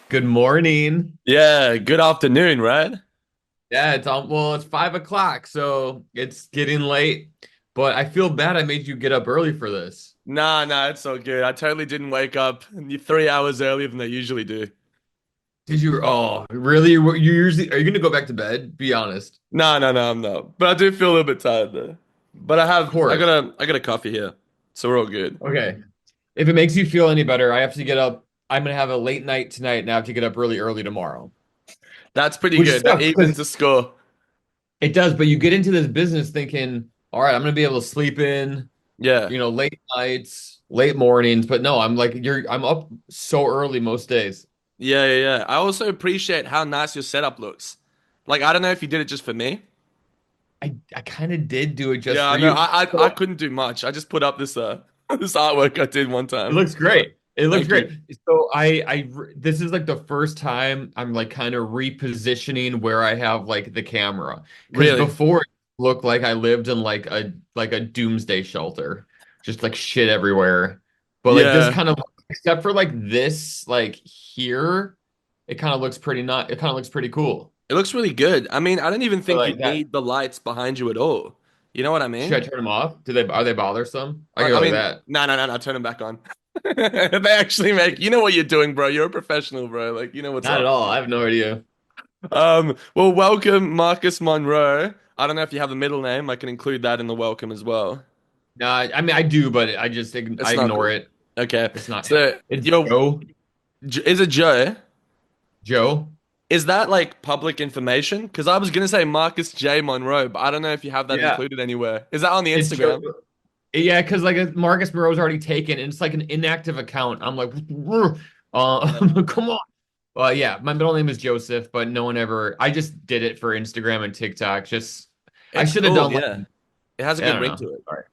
Good morning. Yeah, good afternoon, right? Yeah, it's 5 o'clock, so it's getting late. But I feel bad I made you get up early for this. Nah, it's all good. I totally didn't wake up 3 hours earlier than I usually do. Did you? Oh, really? You usually are you gonna go back to bed? Be honest. No, I'm not. But I do feel a little bit tired though. But Of course. I got a coffee here. So we're all good. Okay. If it makes you feel any better, I have to get up. I'm gonna have a late night tonight, and I have to get up really early tomorrow, That's pretty which good. That sucks evens because the score. it does. But you get into this business thinking, all right, I'm gonna be able to sleep in, Yeah. late nights, late mornings. But no, I'm up so early most days. Yeah. I also appreciate how nice your setup looks. Like I don't know if you did it just for me. I kind of did do it just Yeah, for I know. you. I So couldn't do much. I just put up this this artwork I did one it time. looks great. It looks Thank great. you. So this is like the first time I'm like kind of repositioning where I have like the camera. Because Really? before it looked like I lived in like a doomsday shelter, just like shit everywhere. But like this Yeah. kind of, except for like this, like here, it kind of looks pretty not. It kind of looks pretty cool. It looks really good. I mean, I don't even But think you like that, need the lights behind you at all. You know what I should I mean? turn them off? Are they bothersome? I can I go like mean, that. no, turn them back on. They actually make, you know what you're doing, bro. You're a professional, bro. Like, you know what's Not at up. all. I have no idea. Well, welcome, Marcus Monroe. I don't know if you have a middle name. I can include that in the welcome as well. No, I mean I do, but I It's not ignore cool. it. Okay. It's not. So, It's your Joe. is it Joe? Joe. Is that like public information? Because I was gonna say Marcus J. Monroe, but I don't know if you have that Yeah, included anywhere. Is that on the it's Joe. Instagram? Yeah, because like Marcus Monroe's already taken, and it's like an inactive account. I'm like, come on. Well, yeah, my middle name is Joseph, but no one ever. I just did it for Instagram and TikTok. Just I It's should have cool, done like yeah. It has a I good don't ring know. to it. All right.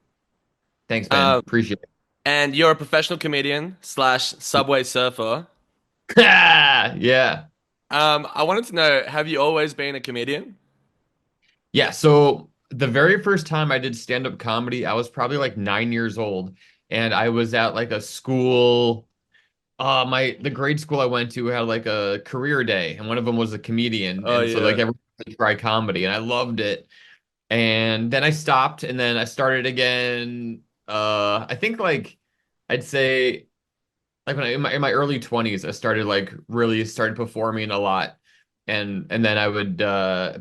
Thanks, man. Um, Appreciate and you're a professional comedian slash it. subway surfer. Yeah. I wanted to know, have you always been a comedian? Yeah, so the very first time I did stand-up comedy, I was probably like 9 years old, and I was at like a school. The grade school I went to had like a career day, and one of them was a comedian, Oh and so like yeah. everyone had to try comedy, and I loved it. And then I stopped, and then I started again. I think like I'd say like when in my early 20s, I started like really started performing a lot. And then I would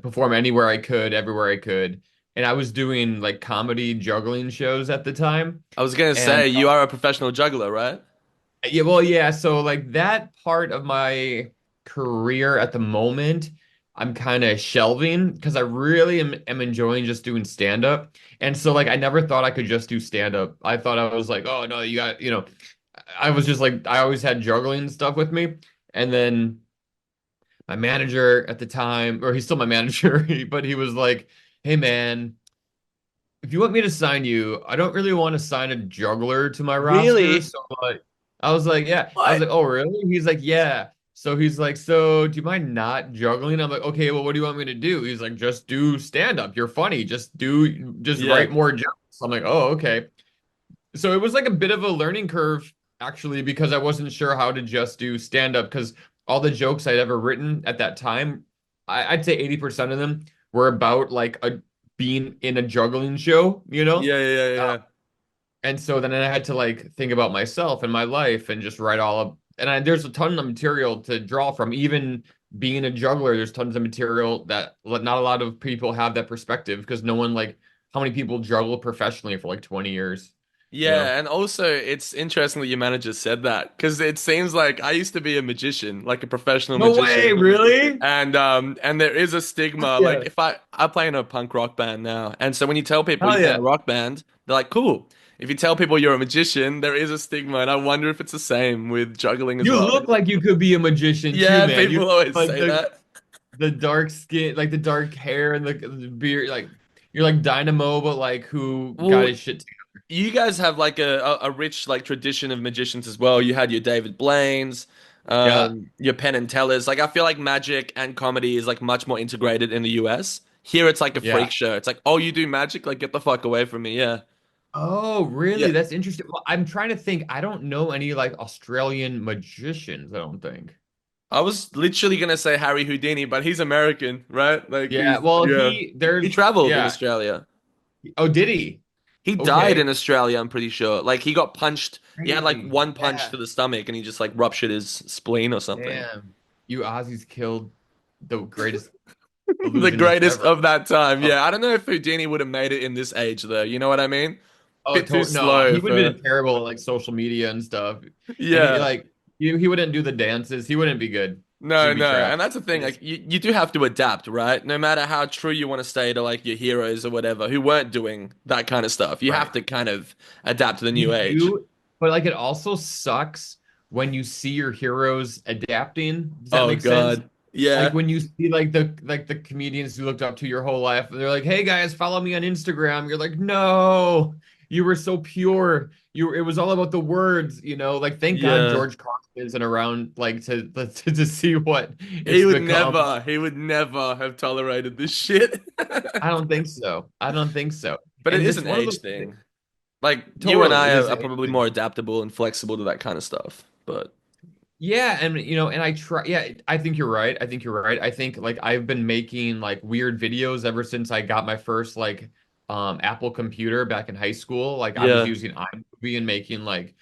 perform anywhere I could, everywhere I could. And I was doing like comedy juggling shows at the time. I was gonna And say you are a professional juggler, right? yeah, well, yeah, so like that part of my career at the moment, I'm kind of shelving because I really am enjoying just doing stand up. And so like I never thought I could just do stand up. I thought I was like, oh no, I was just like I always had juggling stuff with me. And then my manager at the time, or he's still my manager, but he was like, "Hey man, if you want me to sign you, I don't really want to sign a juggler to my roster." Really? So like, I was like, "Yeah." I was What? like, "Oh really?" He's like, "Yeah." So he's like, "So do you mind not juggling?" I'm like, "Okay, well, what do you want me to do?" He's like, "Just do stand up. You're funny. Just Yeah. write more jokes." I'm like, "Oh, okay." So it was like a bit of a learning curve actually because I wasn't sure how to just do stand up because all the jokes I'd ever written at that time, I'd say 80% of them were about like a being in a juggling show, you know? Uh, Yeah. and so then I had to like think about myself and my life and just write all up. And there's a ton of material to draw from. Even being a juggler, there's tons of material that not a lot of people have that perspective because no one like how many people juggle professionally for like 20 years, you know? Yeah, and also it's interesting that your manager said that because it seems like I used to be a magician, like a professional No way, magician. really? And there is a stigma. Like Yeah. if I play in a punk rock band now, and so when you tell people you Hell play in yeah. a rock band, they're like, "Cool." If you tell people you're a magician, there is a stigma, and I wonder if it's the same with juggling as You well. look like you could be a magician too, Yeah, man. You people always like say that. the dark skin, like the dark hair and the beard, like you're like Dynamo, but like who got Well, his shit you guys have like a rich like tradition of magicians as well. You had your David Blaine's, together. your Penn and Tellers. Like I feel like magic and comedy is like much more integrated in the US. Here it's like a Yeah. freak show. It's like, oh, you do magic? Like get the fuck away from me. Yeah. Oh, really? Yeah. That's interesting. Well, I'm trying to think. I don't know any like Australian magicians, I don't think. I was literally gonna say Harry Houdini, but he's American, right? Like Yeah, he's well, yeah. He there's, traveled in yeah. Australia. Oh, did he? He died in Okay. Australia, I'm pretty sure. Like he got punched. He had like Crazy. one punch Yeah. to the stomach and he just like ruptured his spleen or something. Damn. You Aussies killed the greatest The illusionist greatest ever. of that time. Oh, Yeah, I don't know if Houdini would have made it in this age though. You know what I mean? oh, Bit too no, slow he would have for been terrible at like social media and stuff. And he yeah. like he wouldn't do the dances. He wouldn't be good. No, He'd be no. trash. And that's the thing, Yes. like you do have to adapt, right? No matter how true you want to stay to like your heroes or whatever who weren't doing that kind of stuff. You have Right. to kind of adapt to the You new age. do, but like it also sucks when you see your heroes adapting. Does that Oh make sense? God. Like Yeah. when you see like the comedians you looked up to your whole life, and they're like, "Hey guys, follow me on Instagram." You're like, "No, you were so pure. It was all about the words, you know." Like, thank God Yeah. George Carlin isn't around, like to see what it's become. He would never have tolerated this shit. I don't think so. I don't think so. But it And is it's an one of age those thing. Like you and totally I it is. are probably more adaptable and flexible to that kind of stuff. But Yeah, and and I try, yeah, I think you're right. I think you're right. I think like I've been making like weird videos ever since I got my first like Apple computer back in high school. Like I was yeah, using iMovie and making like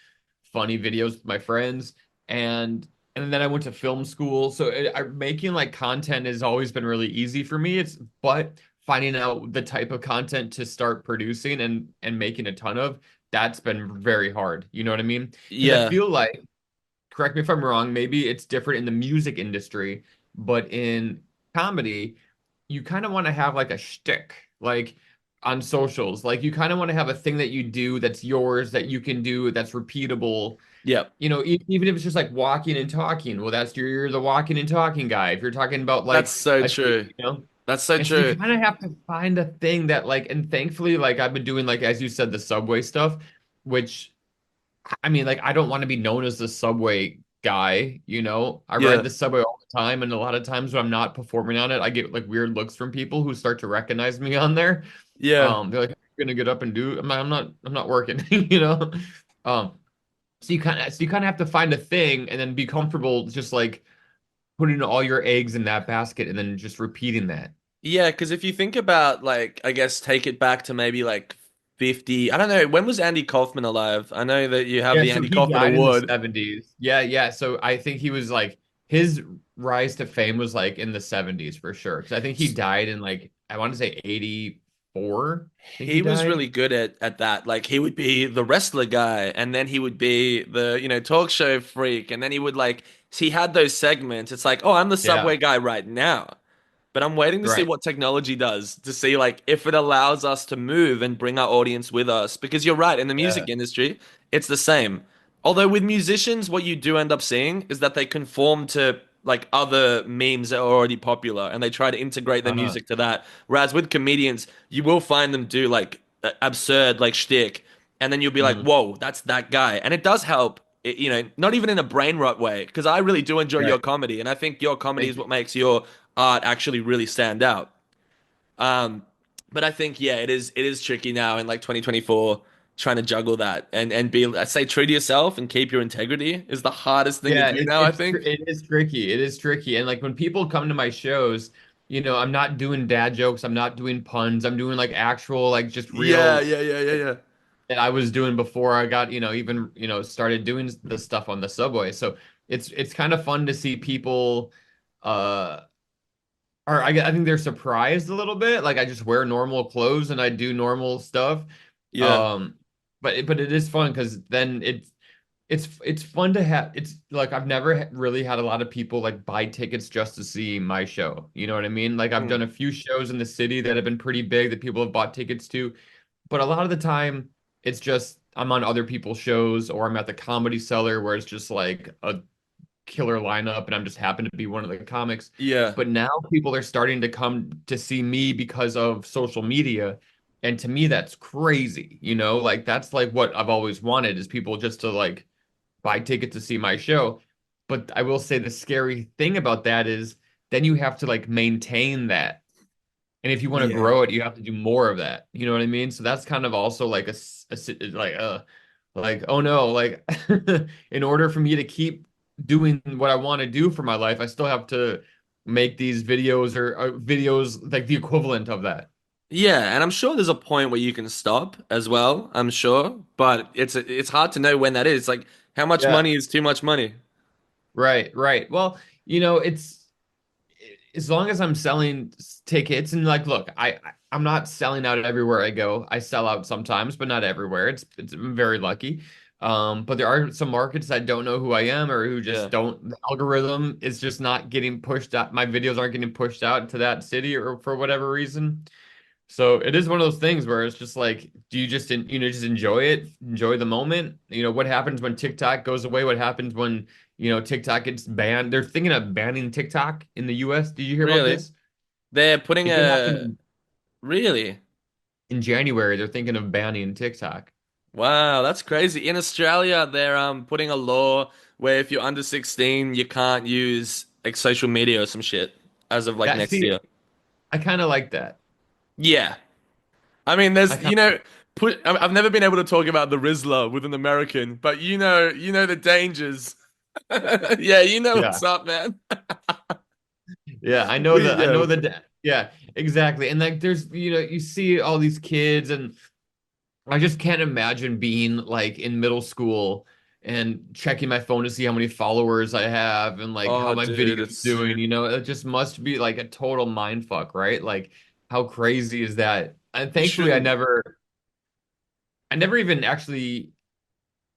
funny videos with my friends, and then I went to film school. So making like content has always been really easy for me. It's but finding out the type of content to start producing and making a ton of, that's been very hard. You know what I mean? Because I yeah, feel like, correct me if I'm wrong, maybe it's different in the music industry, but in comedy, you kind of want to have like a shtick, like on socials. Like you kind of want to have a thing that you do that's yours, that you can do, that's repeatable. yeah. Even if it's just like walking and talking. Well, you're the walking and talking guy. If you're talking about That's like so a date, true. That's so And so you true. kind of have to find a thing that like, and thankfully, like I've been doing like as you said, the subway stuff, which I mean, like, I don't want to be known as the subway guy, you know? I ride Yeah, the subway all the time, and a lot of times when I'm not performing on it, I get like weird looks from people who start to recognize me on there. yeah, They're like, "You're gonna get up and do." I'm not working, you know? Um, so you kind of have to find a thing and then be comfortable just like putting all your eggs in that basket and then just repeating that. yeah. Because if you think about like, I guess take it back to maybe like 50. I don't know. When was Andy Kaufman alive? I know that you have Yeah, the so Andy he Kaufman died in the Award. 70s. Yeah, yeah. So I think he was like his rise to fame was like in the 70s for sure. Because I think he died in like I want to say 84. I think he He was died. really good at that. Like he would be the wrestler guy, and then he would be the, talk show freak, and then he would like he had those segments. It's like, oh, I'm the Yeah, subway guy right now. But I'm waiting to see right. what technology does to see like if it allows us to move and bring our audience with us. Because you're right, in the music Yeah. industry, it's the same. Although with musicians, what you do end up seeing is that they conform to like other memes that are already popular and they try to integrate their Uh-huh. music to that. Whereas with comedians, you will find them do like absurd like shtick, and then you'll be like, Mhm. whoa, that's that guy. And it does help. Not even in a brain rot way, because I really do enjoy your Right. comedy, and I think your comedy Thank is you. what makes your art actually really stand out. Um, but I think yeah, it is tricky now in like 2024 trying to juggle that and be I say true to yourself and keep your integrity is the hardest thing to Yeah, do now, I think. it is tricky. It is tricky. And like when people come to my shows, I'm not doing dad jokes, I'm not doing puns, I'm doing like actual like just Yeah, real yeah, yeah, yeah, yeah. that I was doing before I got, even, started doing the stuff on the subway. So it's kind of fun to see people uh I think they're surprised a little bit. Like I just wear normal clothes and I do normal stuff. Yeah. Um but it is fun because then it's fun to have. It's like I've never really had a lot of people like buy tickets just to see my show. You know what I mean? Like I've Mm. done a few shows in the city that have been pretty big that people have bought tickets to, but a lot of the time it's just I'm on other people's shows or I'm at the Comedy Cellar where it's just like a killer lineup and I'm just happen to be one of the comics. Yeah. But now people are starting to come to see me because of social media. And to me, that's crazy. Like that's like what I've always wanted is people just to like buy tickets to see my show. But I will say the scary thing about that is then you have to like maintain that. And if you want to Yeah. grow it, you have to do more of that. You know what I mean? So that's kind of also like like oh no, like in order for me to keep doing what I want to do for my life, I still have to make these videos or videos like the equivalent of that. Yeah, and I'm sure there's a point where you can stop as well, I'm sure, but it's hard to know when that is. Like how much Yeah. money is too much money? Right, right. Well, it's as long as I'm selling tickets and like, look, I'm not selling out everywhere I go. I sell out sometimes, but not everywhere. I'm very lucky. But there are some markets that don't know who I am or who just Yeah. don't. The algorithm is just not getting pushed out. My videos aren't getting pushed out to that city or for whatever reason. So it is one of those things where it's just like, do you just just enjoy it, enjoy the moment? What happens when TikTok goes away? What happens when TikTok gets banned? They're thinking of banning TikTok in the US. Did you hear about Really? this? They're putting It could a happen really? in January. They're thinking of banning TikTok. Wow, that's crazy. In Australia, they're putting a law where if you're under 16, you can't use like social media or some shit as of like That next see, year. I kind of like that. Yeah. I mean, I there's, kind of I've never been able to talk about the Rizzler with an American, but you know the dangers. Yeah, you know yeah. what's up, man. Yeah, I know the yeah, exactly. And like there's you see all these kids and I just can't imagine being like in middle school and checking my phone to see how many followers I have and like how Oh, my dude, video's it's doing. It just must be like a total mind fuck, right? Like how crazy is that? And you thankfully shouldn't. I never even actually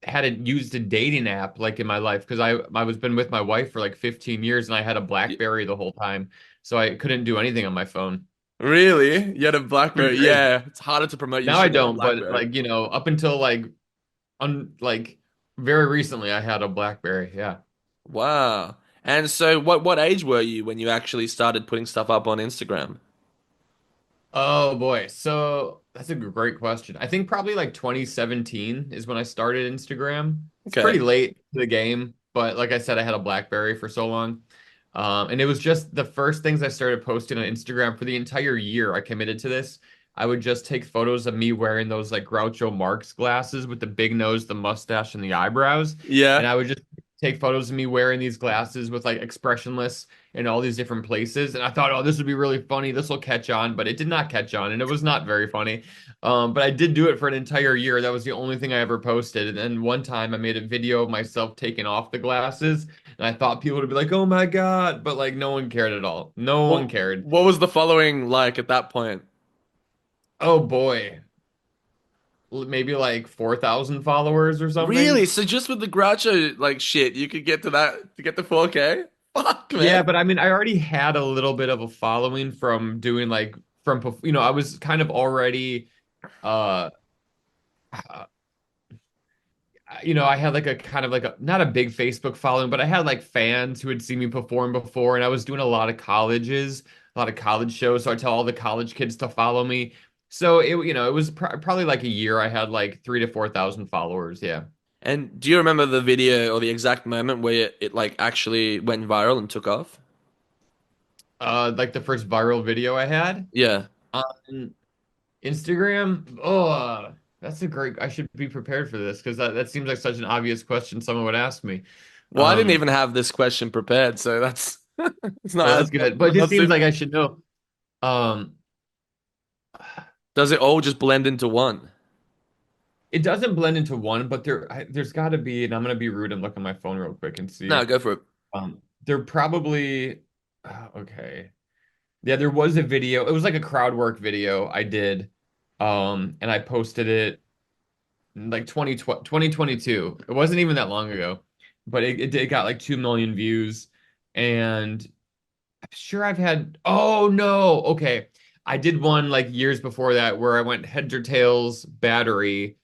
had used a dating app like in my life because I was been with my wife for like 15 years and I had a BlackBerry the whole time. So I couldn't do anything on my phone. Really? You had a Pretty BlackBerry? crazy. Yeah, it's harder to promote your Now I shit on a don't, but BlackBerry. like, up until like very recently I had a BlackBerry. Yeah. Wow. And so, what age were you when you actually started putting stuff up on Instagram? Oh boy. So that's a great question. I think probably like 2017 is when I started Instagram. It's pretty Okay. late to the game, but like I said, I had a BlackBerry for so long. And it was just the first things I started posting on Instagram for the entire year I committed to this. I would just take photos of me wearing those like Groucho Marx glasses with the big nose, the mustache, and the eyebrows. And Yeah. I would just take photos of me wearing these glasses with like expressionless in all these different places. And I thought, oh, this would be really funny. This will catch on, but it did not catch on, and it was not very funny. But I did do it for an entire year. That was the only thing I ever posted. And then one time I made a video of myself taking off the glasses, and I thought people would be like, "Oh my God," but like no one cared at all. No one cared. What was the following like at that point? Oh boy, maybe like 4,000 followers or Really? something. So just with the Groucho like shit, you could get to that to get to 4K? Fuck, Yeah, man. but I mean, I already had a little bit of a following from doing like I was kind of already uh I had like a kind of like not a big Facebook following, but I had like fans who had seen me perform before, and I was doing a lot of a lot of college shows. So I tell all the college kids to follow me. So it was probably like a year. I had like 3 to 4 thousand followers. Yeah. And do you remember the video or the exact moment where it like actually went viral and took off? Like the first viral video I had Yeah. on Instagram. Oh, that's a great. I should be prepared for this because that seems like such an obvious question someone would ask me. Well, I didn't Um, even have this question prepared, so that's it's not well, as that's good, but it just not seems super. like I should know. Um, Does it all just blend into one? It doesn't blend into one, but there's got to be, and I'm gonna be rude and look on my phone real quick and No, see. go for it. There probably, okay, yeah, there was a video. It was like a crowd work video I did, and I posted it in like 2022. It wasn't even that long ago, but it got like 2 million views, and I'm sure I've had. Oh no, okay, I did one like years before that where I went heads or tails battery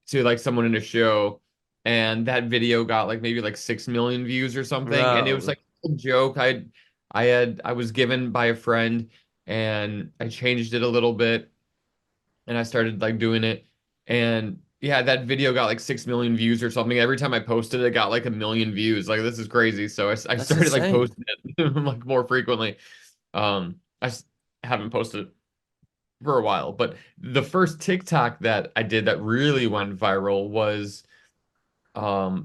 to like someone in a show, and that video got like maybe like 6 million views or something, and it was Wow. like a joke I was given by a friend, and I changed it a little bit, and I started like doing it, and yeah, that video got like 6 million views or something. Every time I posted it, it got like a million views. Like this is crazy. So I That's started like insane. posting it like more frequently. I haven't posted for a while, but the first TikTok that I did that really went viral was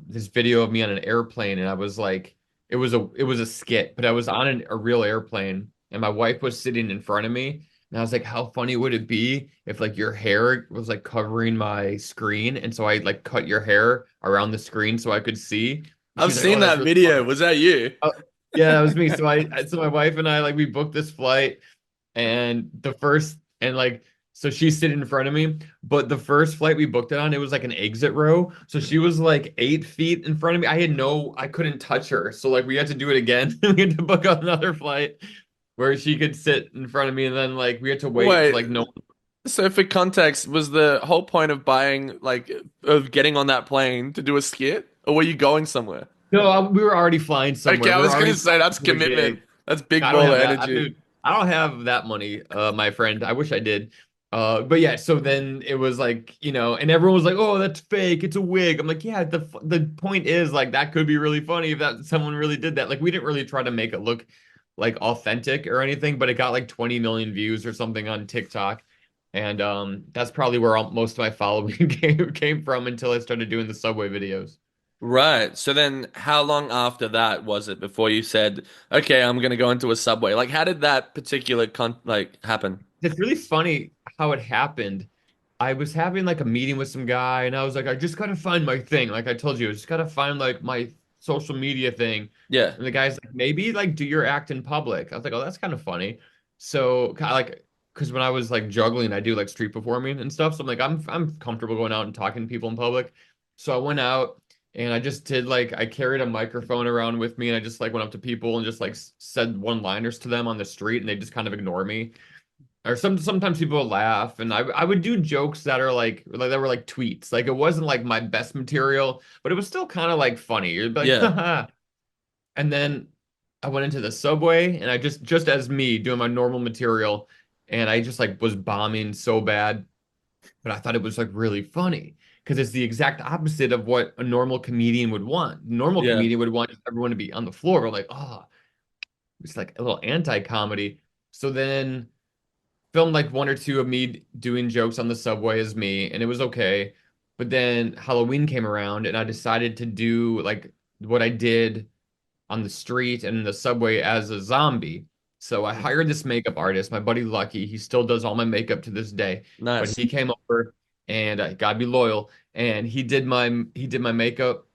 this video of me on an airplane, and I was like, it was a skit, but I was on a real airplane, and my wife was sitting in front of me, and I was like, how funny would it be if like your hair was like covering my screen, and so I like cut your hair around the screen so I could see. And she I've was like, oh, seen that's that really video. funny. Was that you? Oh, yeah, that was me. So my wife and I like we booked this flight, and the first and like so she's sitting in front of me, but the first flight we booked it on, it was like an exit row. So she was like 8 feet in front of me. I couldn't touch her. So like we had to do it again. We had to book another flight where she could sit in front of me, and then like we had to wait for Wait, like no. so for context, was the whole point of buying, like, of getting on that plane to do a skit, or were you going somewhere? No, we were already flying Okay, somewhere. I We were was already gonna say flying that's to the commitment. gig. That's big I don't baller have that. energy. I don't have that money, my friend. I wish I did. But yeah, so then it was like, and everyone was like, "Oh, that's fake. It's a wig." I'm like, "Yeah, the point is like that could be really funny if that someone really did that." Like we didn't really try to make it look like authentic or anything, but it got like 20 million views or something on TikTok. And that's probably where most of my following came from until I started doing the Subway videos. Right. So then how long after that was it before you said, "Okay, I'm gonna go into a subway"? Like how did that particular happen? It's really funny how it happened. I was having like a meeting with some guy, and I was like, I just gotta find my thing. Like I told you, I just gotta find like my social media thing. Yeah. And the guy's like, maybe like do your act in public. I was like, oh, that's kind of funny. So kind of like, because when I was like juggling, I do like street performing and stuff. So I'm like, I'm comfortable going out and talking to people in public. So I went out and I just did like I carried a microphone around with me, and I just like went up to people and just like said one-liners to them on the street, and they just kind of ignore me. Or sometimes people will laugh, and I would do jokes that are like that were like tweets. Like it wasn't like my best material, but it was still kind of like funny. You'd be like, Yeah. haha. And then I went into the subway, and I just as me doing my normal material, and I just like was bombing so bad, but I thought it was like really funny because it's the exact opposite of what a normal comedian would want. Normal Yeah. comedian would want everyone to be on the floor. We're like, oh, it's like a little anti-comedy. So then filmed like one or two of me doing jokes on the subway as me, and it was okay. But then Halloween came around, and I decided to do like what I did on the street and in the subway as a zombie. So I hired this makeup artist, my buddy Lucky. He still does all my makeup to this day, but Nice. he came over, and I gotta be loyal, and he did my makeup,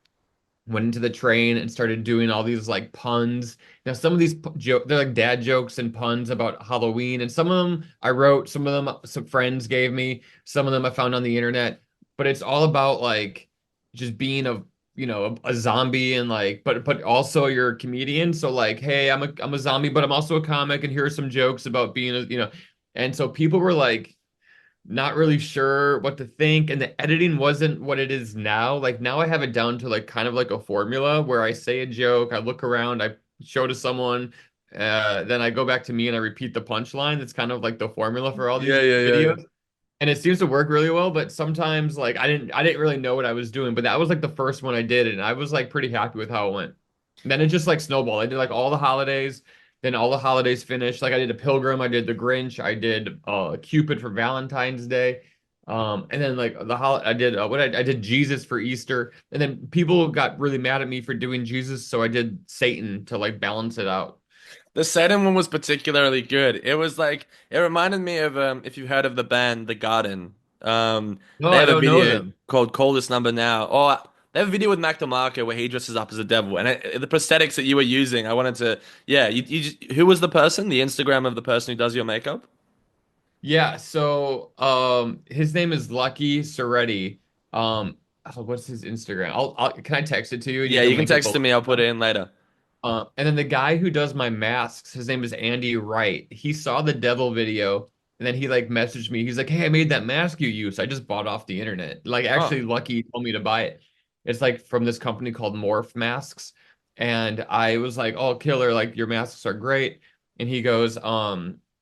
went into the train and started doing all these like puns. Now, some of these they're like dad jokes and puns about Halloween, and some of them I wrote, some of them some friends gave me, some of them I found on the internet. But it's all about like just being a zombie, and like, but also you're a comedian. So like, hey, I'm a zombie, but I'm also a comic, and here are some jokes about being a. And so people were like not really sure what to think, and the editing wasn't what it is now. Like now I have it down to like kind of like a formula where I say a joke, I look around, I show to someone, then I go back to me and I repeat the punchline. That's kind of like the formula for all Yeah, these yeah, yeah, yeah. videos. And it seems to work really well, but sometimes like I didn't really know what I was doing, but that was like the first one I did, and I was like pretty happy with how it went. And then it just like snowballed. I did like all the holidays, then all the holidays finished. Like I did a Pilgrim, I did the Grinch, I did Cupid for Valentine's Day. And then like I did I did Jesus for Easter. And then people got really mad at me for doing Jesus, so I did Satan to like balance it out. The second one was particularly good. It was like it reminded me of if you've heard of the band The Garden. No, They I have a don't know video them. called "Call This Number Now." Or they have a video with Mac DeMarco where he dresses up as a devil. And the prosthetics that you were using, I wanted to, yeah. Who was the person? The Instagram of the person who does your makeup? Yeah, so his name is Lucky Soretti. What's his Instagram? Can I text it to you and you Yeah, can you can link it text to below? me. I'll put it in later. And then the guy who does my masks, his name is Andy Wright. He saw the devil video, and then he like messaged me. He's like, "Hey, I made that mask you use. I just bought off the internet." Like Oh, actually Lucky told me to buy it. It's like from this company called Morph Masks. And I was like, "Oh, killer, like your masks are great." And he goes,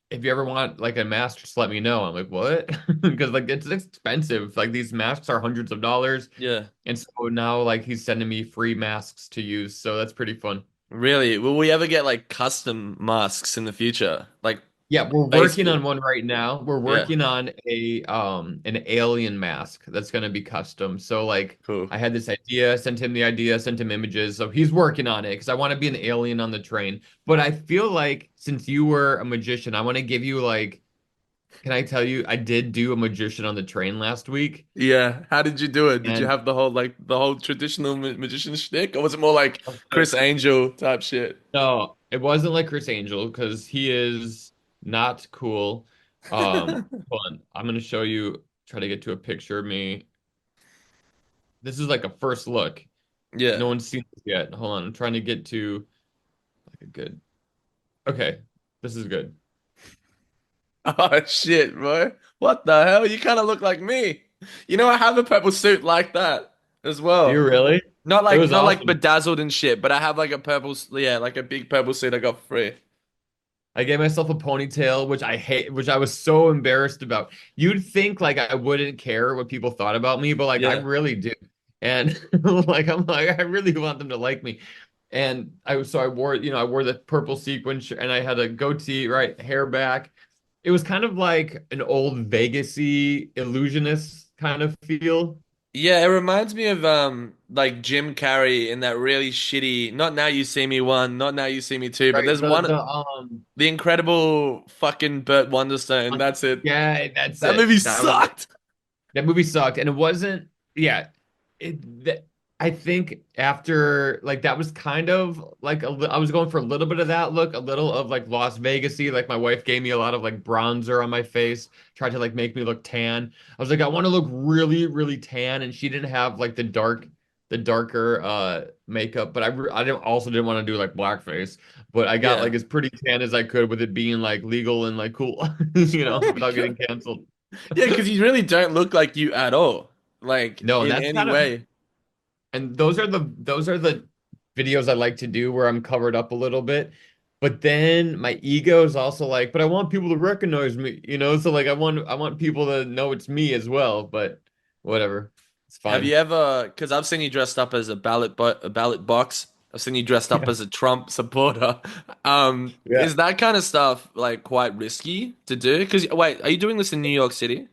if you ever want like a mask, just let me know. I'm like, "What?" Because like it's expensive. Like these masks are hundreds of dollars. yeah. And so now like he's sending me free masks to use. So that's pretty fun. Really? Will we ever get like custom masks in the future? Like, Yeah, we're working on basically. one right now. We're Yeah, working on a an alien mask that's gonna be custom. So like cool. I had this idea, sent him the idea, sent him images. So he's working on it because I want to be an alien on the train. But I feel like since you were a magician, I want to give you like, can I tell you, I did do a magician on the train last week. Yeah, how did you do it? Did you And have the whole traditional magician shtick, or was it more like so, Chris Angel type shit? no, it wasn't like Chris Angel because he is not cool. Hold on, I'm gonna show you, try to get to a picture of me. This is like a first look. Yeah. No one's seen this yet. Hold on. I'm trying to get to like a good. Okay. This is good. Oh shit, bro. What the hell? You kind of look like me. You know, I have a purple suit like that as Do you well. really? Not It like was not like awesome. bedazzled and shit, but I have like a yeah, like a big purple suit I got for free. I gave myself a ponytail, which I hate, which I was so embarrassed about. You'd think like I wouldn't care what people thought about me, but like I Yeah. really do. And I'm like, I really want them to like me. And I wore, I wore the purple sequin and I had a goatee, right, hair back. It was kind of like an old Vegas-y illusionist kind of feel. Yeah, it reminds me of like Jim Carrey in that really shitty Not Now You See Me one, Not Now You See Me two, but Right. there's one The The Incredible fucking Burt Wonderstone. That's it. yeah, that's That it. movie That was sucked. that movie sucked, and it wasn't. Yeah, I think after like that was kind of like I was going for a little bit of that look, a little of like Las Vegas-y. Like my wife gave me a lot of like bronzer on my face, tried to like make me look tan. I was like, I want to look really, really tan, and she didn't have like the darker makeup, but I didn't also didn't want to do like blackface. But I got Yeah. like as pretty tan as I could with it being like legal and like cool, Oh my without getting God. canceled. Yeah, because you really don't look like you at all, like No, and in that's any kind of way. and those are the videos I like to do where I'm covered up a little bit. But then my ego is also like, but I want people to recognize me, So like I want people to know it's me as well, but whatever. It's Have fine. you ever? Because I've seen you dressed up as a ballot box. I've seen you dressed up Yeah. as a Trump supporter. Yeah. Is that kind of stuff like quite risky to do? Because wait, are you doing this in New York City?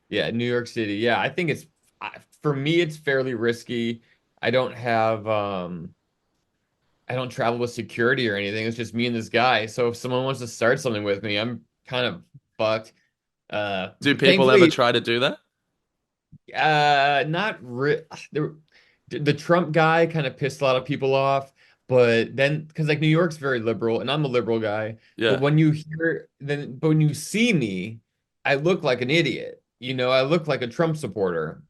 Yeah, New York City. Yeah, I think for me it's fairly risky. I don't have I don't travel with security or anything. It's just me and this guy. So if someone wants to start something with me, I'm kind of fucked. Do people ever Thankfully, try to do that? not re the Trump guy kind of pissed a lot of people off, but then because like New York's very liberal and I'm a liberal guy, but Yeah. when you see me, I look like an idiot. I look like a Trump supporter.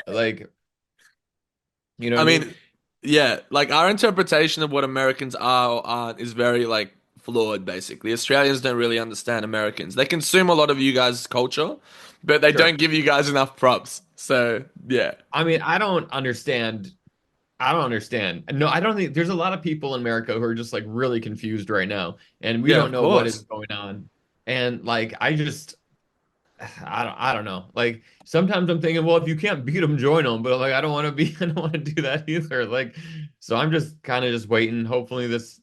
Like, you know what I I mean? mean, yeah, like our interpretation of what Americans are or aren't is very like flawed, basically. Australians don't really understand Americans. They consume a lot of you guys' culture, but they don't Sure. give you guys enough props. So, yeah. I mean, I don't understand. I don't understand. No, I don't think there's a lot of people in America who are just like really confused right now, and we Yeah, don't of know what is course. going on. And like, I don't know. Like sometimes I'm thinking, well, if you can't beat them, join them. But I'm like, I don't want to be, I don't want to do that either. Like, so I'm just kind of just waiting. Hopefully this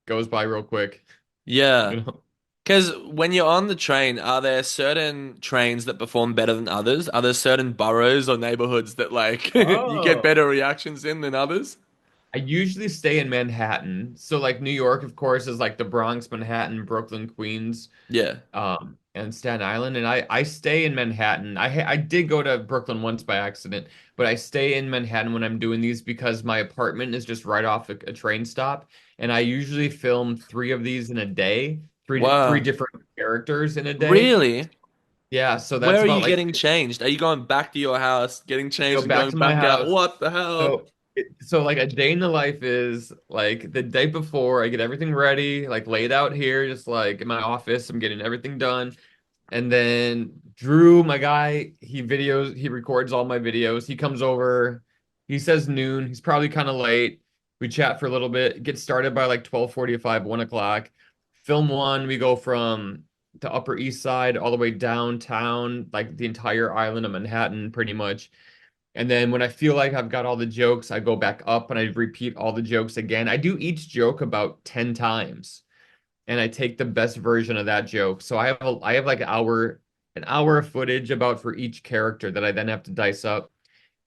goes by real quick. Yeah. You know? Because when you're on the train, are there certain trains that perform better than others? Are there certain boroughs or neighborhoods that like you get Oh. better reactions in than others? I usually stay in Manhattan. So like New York, of course, is like the Bronx, Manhattan, Brooklyn, Queens, Yeah. and Staten Island. And I stay in Manhattan. I did go to Brooklyn once by accident, but I stay in Manhattan when I'm doing these because my apartment is just right off a train stop, and I usually film three of these in a day, three Wow. different characters in a day. Really? Yeah, so Where that's are about you like getting changed? Are you going back to your house, getting changed and back going to my back out? house. What the hell? So like a day in the life is like the day before I get everything ready, like laid out here, just like in my office. I'm getting everything done. And then Drew, my guy, he records all my videos. He comes over, he says noon. He's probably kind of late. We chat for a little bit, get started by like 12:45, 1 o'clock. Film one, we go from the Upper East Side all the way downtown, like the entire island of Manhattan, pretty much. And then when I feel like I've got all the jokes, I go back up and I repeat all the jokes again. I do each joke about 10 times. and I take the best version of that joke. So I have like an hour of footage about for each character that I then have to dice up.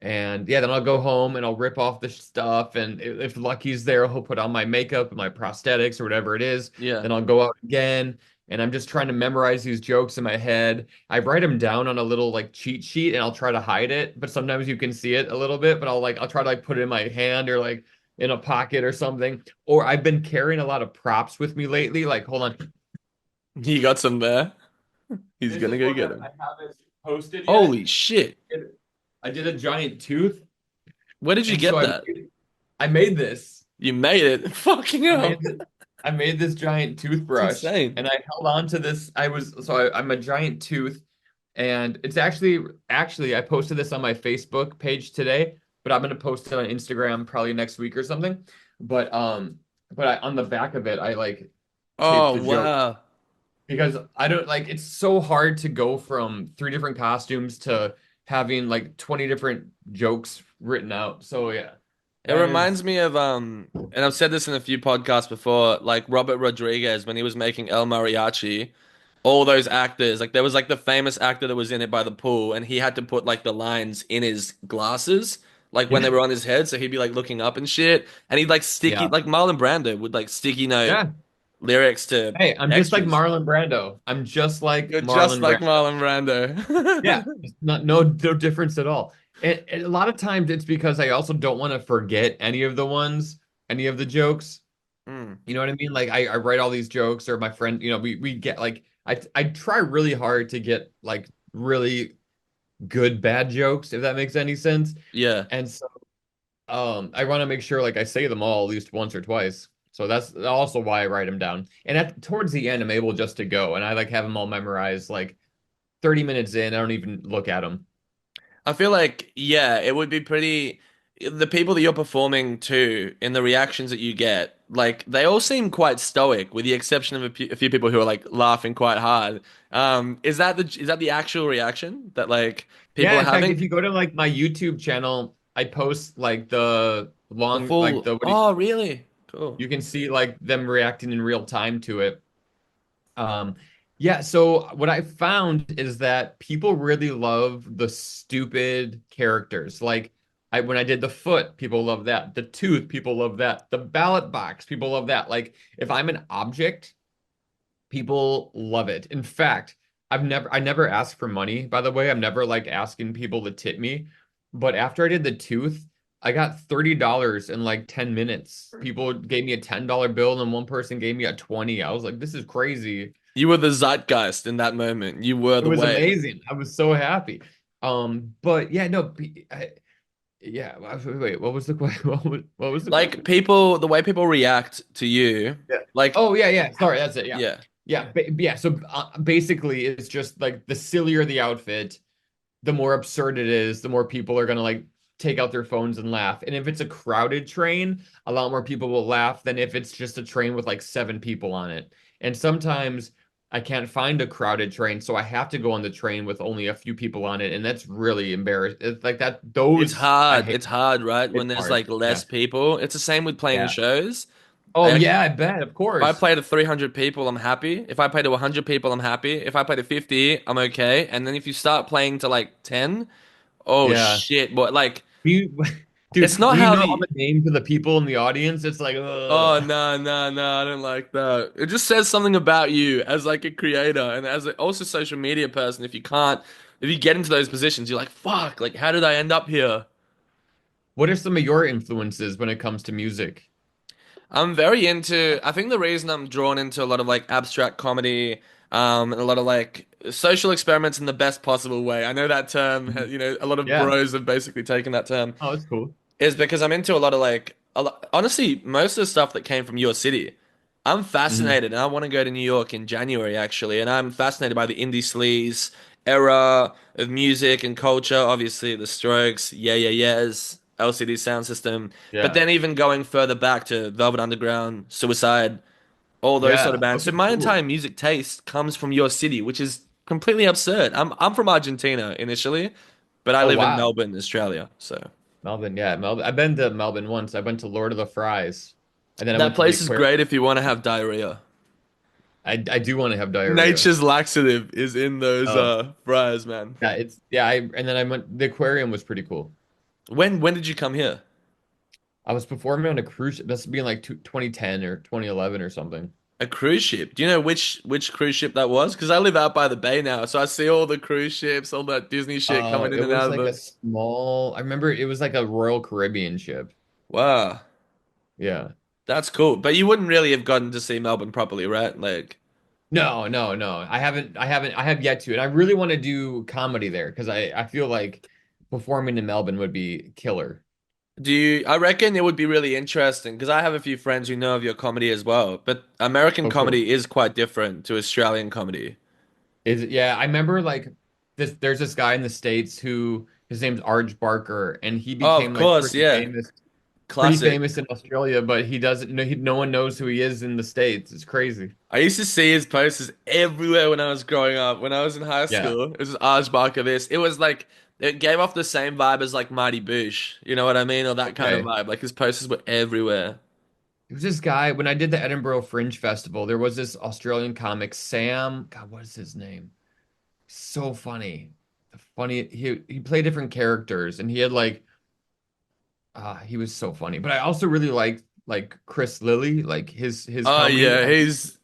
And yeah, then I'll go home and I'll rip off the stuff. And if Lucky's there, he'll put on my makeup and my prosthetics or whatever it is. Yeah. Then I'll go out again. And I'm just trying to memorize these jokes in my head. I write them down on a little like cheat sheet and I'll try to hide it. But sometimes you can see it a little bit, but I'll try to like put it in my hand or like in a pocket or something. Or I've been carrying a lot of props with me lately. Like, hold on. You got some there. He's This gonna is go one get that him. I haven't posted yet. Holy shit. I did a giant tooth. Where did you And so get that? I made this. You made it. Fucking I hell. made this, I made this giant It's toothbrush and insane. I held on to this. I'm a giant tooth and it's actually I posted this on my Facebook page today, but I'm gonna post it on Instagram probably next week or something. But on the back of it I like taped Oh, the joke wow. because I don't like it's so hard to go from three different costumes to having like 20 different jokes written out. So yeah, It that reminds is me of and I've said this in a few podcasts before, like Robert Rodriguez when he was making El Mariachi, all those actors, like there was like the famous actor that was in it by the pool, and he had to put like the lines in his glasses, like when they yeah, were on his head, so he'd be like looking up and shit, and he'd like sticky, yeah, like Marlon Brando would like sticky note yeah. lyrics to Hey, I'm just like extras. Marlon Brando. I'm just like You're just Marlon like Brando. Marlon Yeah, Brando. it's not no difference at all. And a lot of times it's because I also don't want to forget any of the jokes. Mm, You know what I mean? Like I write all these jokes, or my friend, we get like I try really hard to get like really good bad jokes, if that makes any sense. yeah. And so I want to make sure like I say them all at least once or twice. So that's also why I write them down. And towards the end, I'm able just to go and I like have them all memorized. Like 30 minutes in, I don't even look at them. I feel like, yeah, it would be pretty. The people that you're performing to, in the reactions that you get, like they all seem quite stoic, with the exception of a few people who are like laughing quite hard. Is that the actual reaction that like people Yeah, are in fact, having? if you go to like my YouTube channel, I post like the The long, like full. the what do Oh, really? Cool. you can see like them reacting in real time to it. Um, yeah, so what I found is that people really love the stupid characters. Like when I did the foot, people love that. The tooth, people love that. The ballot box, people love that. Like if I'm an object, people love it. In fact, I never ask for money, by the way. I'm never like asking people to tip me. But after I did the tooth, I got $30 in like 10 minutes. People gave me a $10 bill and one person gave me a 20. I was like, this is crazy. You were the zeitgeist in that moment. You were It the was wave. amazing. I was so happy. But yeah, no, yeah. Wait, what was the question? What was the Like question? people, the way people react to you, Yeah. like, Oh yeah, yeah. Sorry, that's it. Yeah, yeah. yeah, yeah. So basically, it's just like the sillier the outfit, the more absurd it is, the more people are gonna like take out their phones and laugh. And if it's a crowded train, a lot more people will laugh than if it's just a train with like seven people on it. And sometimes I can't find a crowded train, so I have to go on the train with only a few people on it, and that's really embarrassing. It's like that. Those Those I hate. It's hard, right? When It's there's hard. like less Yeah. people. It's the same with playing Yeah. shows. I Oh actually, yeah, I bet. Of if I course. play to 300 people, I'm happy. If I play to 100 people, I'm happy. If I play to 50, I'm okay. And then if you start playing to like 10, oh Yeah. shit, but like You, it's dude, not when you how know all the the names of the people in the audience, it's like, oh ugh. no, no, no, I don't like that. It just says something about you as like a creator and as also social media person. If you get into those positions, you're like, fuck, like how did I end up here? What are some of your influences when it comes to music? I'm very into, I think the reason I'm drawn into a lot of like abstract comedy, and a lot of like social experiments in the best possible way. I know that term, Mhm. a lot of Yeah. bros have basically taken that term, Oh, that's cool. is because I'm into a lot of like, honestly, most of the stuff that came from your city. I'm Hmm. fascinated and I want to go to New York in January actually, and I'm fascinated by the indie sleaze era of music and culture. Obviously, the Strokes, yeah, yeah, yeahs, LCD Sound System, but Yeah. then even going further back to Velvet Underground, Suicide, all those sort of Yeah. bands. So Okay, my cool. entire music taste comes from your city, which is completely absurd. I'm from Argentina initially, but I Oh, live in wow. Melbourne, Australia. So Melbourne. Yeah. Melbourne. I've been to Melbourne once. I went to Lord of the Fries and then I that went to the place is aquarium. great if you want to have diarrhea. I do want to have diarrhea. Nature's laxative is in those Oh, fries, man. yeah, and then I went, the aquarium was pretty cool. When did you come here? I was performing on a cruise ship. This would be in like 2010 or 2011 or something. A cruise ship. Do you know which cruise ship that was? Because I live out by the bay now, so I see all the cruise ships, all that Disney shit coming in It and was out of like a the. small, I remember it was like a Royal Caribbean ship. Wow, Yeah. that's cool. But you wouldn't really have gotten to see Melbourne properly, right? Like, No, no, no. I have yet to. And I really want to do comedy there because I feel like performing in Melbourne would be killer. do you? I reckon it would be really interesting because I have a few friends who know of your comedy as well. But American Oh, cool. comedy is quite different to Australian comedy. Yeah, I remember like there's this guy in the States who his name's Arj Barker and he Oh, of became like course, yeah, pretty classic. famous in Australia, but he doesn't know no one knows who he is in the States. It's crazy. I used to see his posters everywhere when I was growing up. When I was in high Yeah. school, it was Arj Barker this. It was like it gave off the same vibe as like Mighty Boosh. You know what I mean? Or that kind of Okay. vibe. Like his posters were everywhere. It was this guy when I did the Edinburgh Fringe Festival, there was this Australian comic, Sam. God, what is his name? So funny. Funny he played different characters and he had like he was so funny. But I also really liked like Chris Lilly, like his Oh comedy. yeah, he's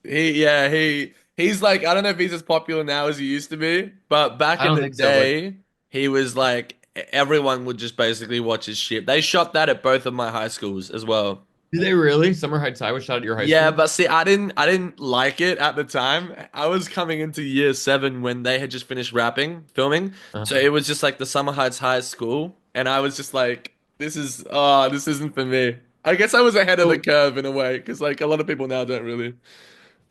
like I don't know if he's as popular now as he used to be, but back I in don't the think so, but day, he was like everyone would just basically watch his shit. They shot that at both of my high schools as well. did they really? Summer Heights High was shot at your high Yeah, school? but see, I didn't like it at the time. I was coming into year seven when they had just finished filming. So Uh-huh. it was just like the Summer Heights High School, and I was just like, this isn't for me. I guess I was ahead of the So curve in a way, because like a lot of people now don't really.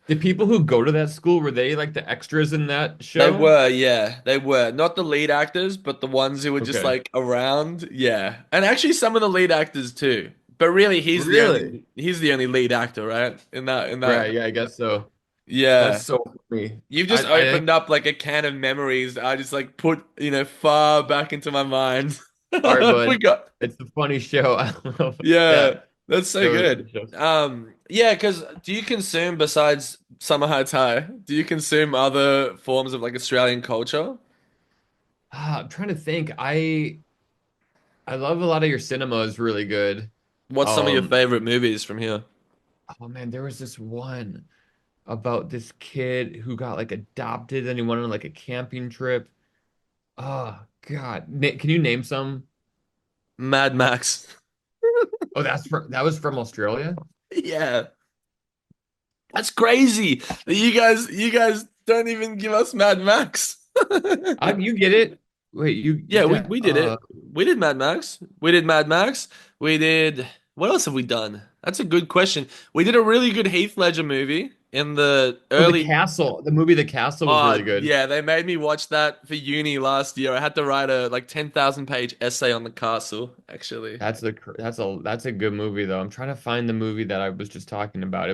the people who go to that school, were they like the extras in that They show? were, yeah, they were. Not the lead actors, but the ones who were just Okay. like around, yeah. And actually some of the lead actors too. But really Really? he's the only lead actor, right? In that Right, yeah, I guess so. That's yeah. so funny. You've I just I think opened up like a can of memories that I just like put, far back into my mind. sorry, I bud. forgot. It's a funny show. I love Yeah, that that's so show. good. Yeah, because do you consume besides Summer Heights High? Do you consume other forms of like Australian culture? I'm trying to think. I love a lot of your cinema is really good. What's some of your Um, favorite movies from here? oh man, there was this one about this kid who got like adopted and he went on like a camping trip. Oh God. Can you name some? Mad Max. Oh, that was from Australia? Yeah, that's crazy that you guys don't even give us Mad Max. You get it. Wait, you Yeah, we got we did it. We did Mad Max. We did Mad Max. We did what else have we done? That's a good question. We did a really good Heath Ledger movie in the oh, The early. Castle. The movie The Castle was really Oh, good. yeah, they made me watch that for uni last year. I had to write a like 10,000 page essay on the castle, actually. That's a good movie though. I'm trying to find the movie that I was just talking about.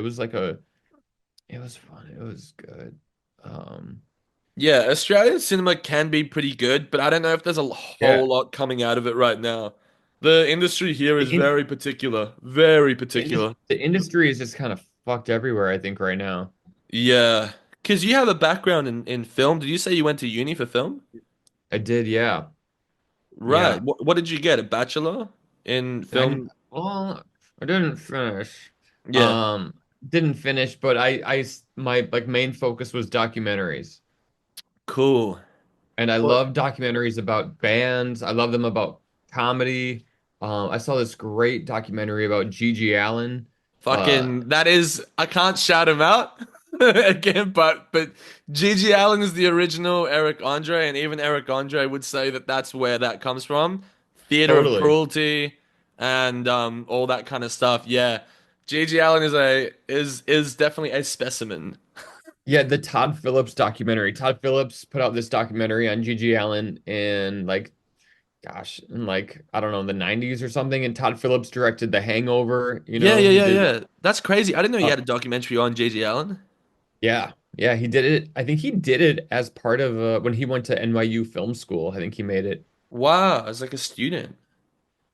It was fun. It was good. Um, Yeah, Australian cinema can be pretty good, but I don't know if there's a yeah. whole lot coming out of it right now. The industry here The is in, very particular, very particular. the industry is just kind of fucked everywhere, I think, right now. Yeah, because you have a background in film. Did you say you went to uni for film? I did, yeah. Right. Yeah. What did you get? A bachelor in film? Well, I didn't finish. Yeah. Um, didn't finish, but my like main focus was documentaries. Cool. And I Well, love documentaries about bands. I love them about comedy. I saw this great documentary about Gigi Allen. Uh, fucking that is I can't shout him out again, but Gigi Allen is the original Eric Andre, and even Eric Andre would say that that's where that comes from. Theater of totally. Cruelty and all that kind of stuff. Yeah. Gigi Allen is definitely a specimen. Yeah, the Todd Phillips documentary. Todd Phillips put out this documentary on Gigi Allen in like, gosh, in like, I don't know, the 90s or something. And Todd Phillips directed The Hangover. Yeah, yeah, He yeah, did, yeah. That's crazy. I didn't know you uh, had a documentary on Gigi Allen. yeah, yeah, he did it. I think he did it as part of when he went to NYU Film School. I think he made it. Wow, as like a student.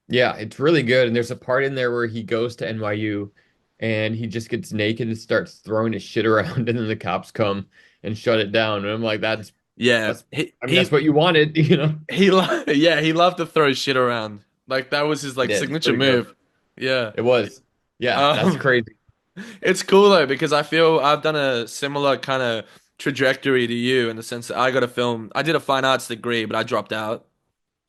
Yeah, it's really good. And there's a part in there where he goes to NYU. and he just gets naked and starts throwing his shit around, and then the cops come and shut it down. And I'm like, Yeah, that's, I mean, that's what you wanted, yeah, he loved to throw shit around. Like that was his He like did. It's signature pretty gross. move. Yeah. It was. Yeah, that's Um, crazy. it's cool though because I feel I've done a similar kind of trajectory to you in the sense that I got a film. I did a fine arts degree, but I dropped out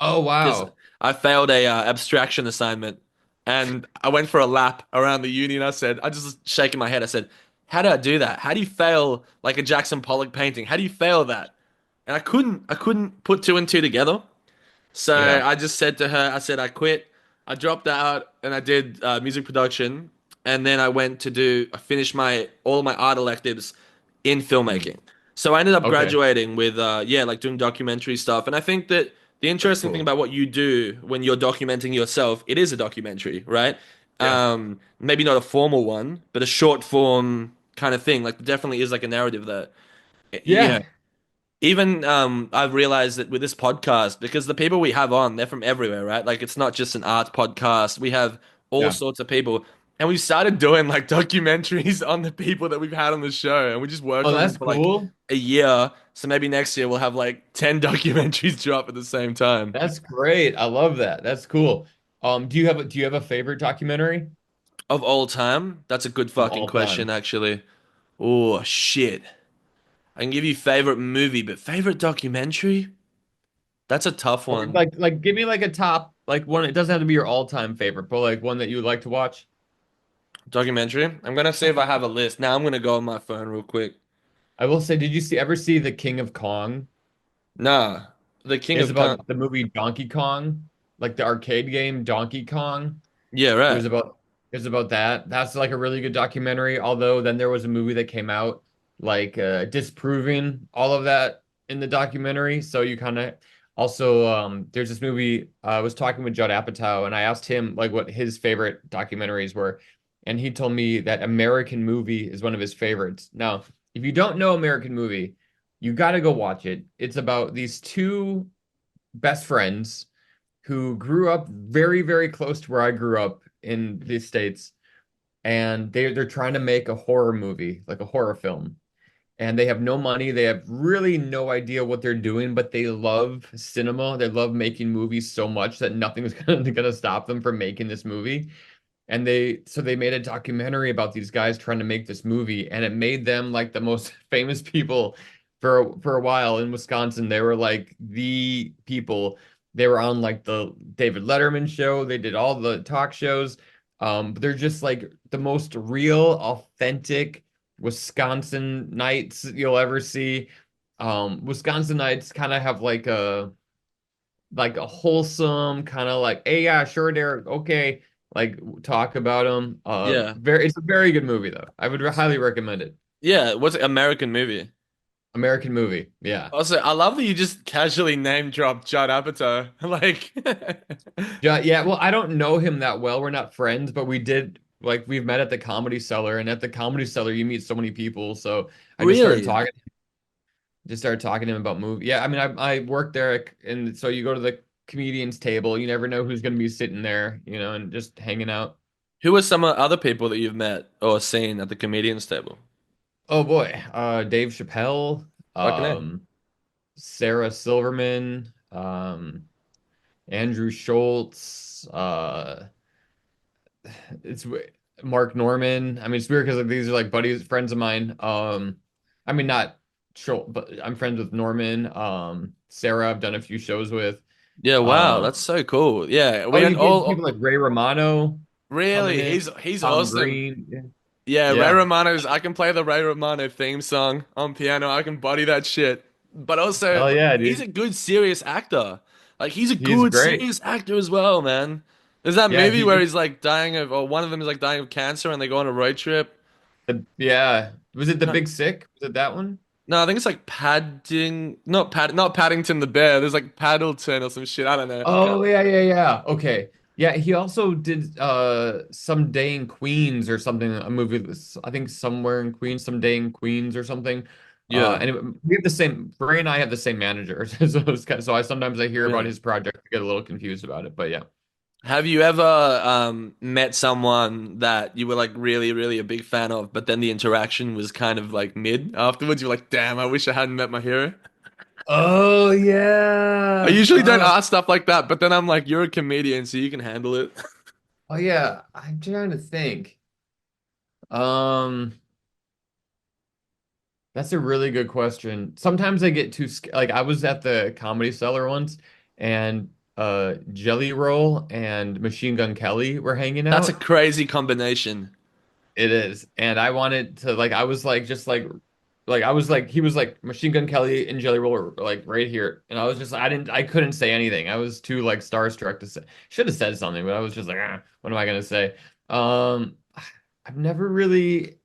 Oh because wow. I failed a abstraction assignment, and I went for a lap around the uni, and I just shaking my head. I said, "How do I do that? How do you fail like a Jackson Pollock painting? How do you fail that?" And I couldn't put two and two together. So Yeah. I just said to her, I said, I quit. I dropped out and I did music production. And then I finished all my art electives in Hmm. filmmaking. So I ended up Okay. graduating with, like doing documentary stuff. And I think that the That's interesting thing cool. about what you do when you're documenting yourself, it is a documentary, right? Yeah. Maybe not a formal one, but a short form kind of thing. Like, there definitely is like a narrative there. You know, Yeah. even I've realized that with this podcast, because the people we have on, they're from everywhere, right? Like it's not just an art podcast. We have all Yeah. sorts of people. And we started doing like documentaries on the people that we've had on the show, and we just worked Oh, on them that's for like cool. a year. So maybe next year we'll have like 10 documentaries drop at the same time. That's great. I love that. That's cool. Do you have a favorite documentary Of all time, that's a good of fucking all question, time? actually. Oh shit. I can give you favorite movie, but favorite documentary? That's a tough Or one. like give me like a top like one. It doesn't have to be your all-time favorite, but like one that you would like to watch. Documentary? I'm gonna see if I have a list. Now I'm gonna go on my phone real quick. I will say, did you ever see The King of Kong? Nah, The King It's of Kong. about the movie Donkey Kong, like the arcade game Donkey Kong. Yeah, It right. was about it was about that. That's like a really good documentary. Although then there was a movie that came out like disproving all of that in the documentary. So you kind of also there's this movie I was talking with Judd Apatow and I asked him like what his favorite documentaries were, and he told me that American Movie is one of his favorites. Now, if you don't know American Movie, you got to go watch it. It's about these two best friends who grew up very, very close to where I grew up in the States, and they're trying to make a horror movie, like a horror film. And they have no money. They have really no idea what they're doing, but they love cinema. They love making movies so much that nothing's gonna stop them from making this movie. And they made a documentary about these guys trying to make this movie, and it made them like the most famous people for a while in Wisconsin. They were like the people. They were on like the David Letterman show. They did all the talk shows. But they're just like the most real, authentic Wisconsinites you'll ever see. Wisconsinites kind of have like a wholesome kind of like, hey, yeah, sure, Derek, okay, like talk about them. Yeah. It's a very good movie though. I would highly recommend it. Yeah, what's it? American movie? American movie, yeah. Also, I love that you just casually name dropped Judd Apatow. Like, Yeah, well, I don't know him that well. We're not friends, but we've met at the Comedy Cellar, and at the Comedy Cellar, you meet so many people. So I really? just started talking to him about movie. Yeah, I mean, I work there, and so you go to the comedians table. You never know who's going to be sitting there, and just hanging out. Who are some other people that you've met or seen at the comedians table? Oh boy, Dave Chappelle, Fucking A. Sarah Silverman, Andrew Schultz, it's Mark Norman. I mean, it's weird because like, these are like buddies, friends of mine. I mean, not Schultz, but I'm friends with Norman. Sarah, I've done a few shows with. Yeah, wow, Um, that's so cool. Yeah, we oh, had you get people all like Ray Romano coming really. in, He's Tom awesome. Green. Yeah, Ray Yeah, Romano's. I can play the Ray Romano theme song on piano. I can body that shit. But also, hell yeah, he's a dude. good serious actor. Like he's a He's good great. serious actor as well, man. There's that Yeah, movie where he's like dying of, or one of them is like dying of cancer, and they go on a road trip. yeah. Was it The No, Big Sick? Was it that one? no, I think it's like not Paddington the bear. There's like Paddleton or some shit. I don't know. I can't. Oh yeah, yeah, yeah. Okay. Yeah, he also did Some Day in Queens or something, a movie that's, I think Somewhere in Queens, Some Day in Queens or something. Yeah, We have the same Ray and I have the same manager. So I sometimes I hear about really. his project, I get a little confused about it, but yeah. Have you ever met someone that you were like really, really a big fan of, but then the interaction was kind of like mid afterwards? You're like, damn, I wish I hadn't met my hero. Oh I yeah. usually don't ask stuff like that, but then I'm like, you're a comedian, so you can handle it. Oh yeah. I'm trying to think. Um, that's a really good question. Sometimes I get too scared. Like I was at the Comedy Cellar once, and Jelly Roll and Machine Gun Kelly were hanging That's a out. crazy combination. It is. And I wanted to like I was like just like I was like he was like Machine Gun Kelly and Jelly Roll were like right here. And I was just I couldn't say anything. I was too like starstruck to say. Should have said something, but I was just like, what am I gonna say? Um I've never really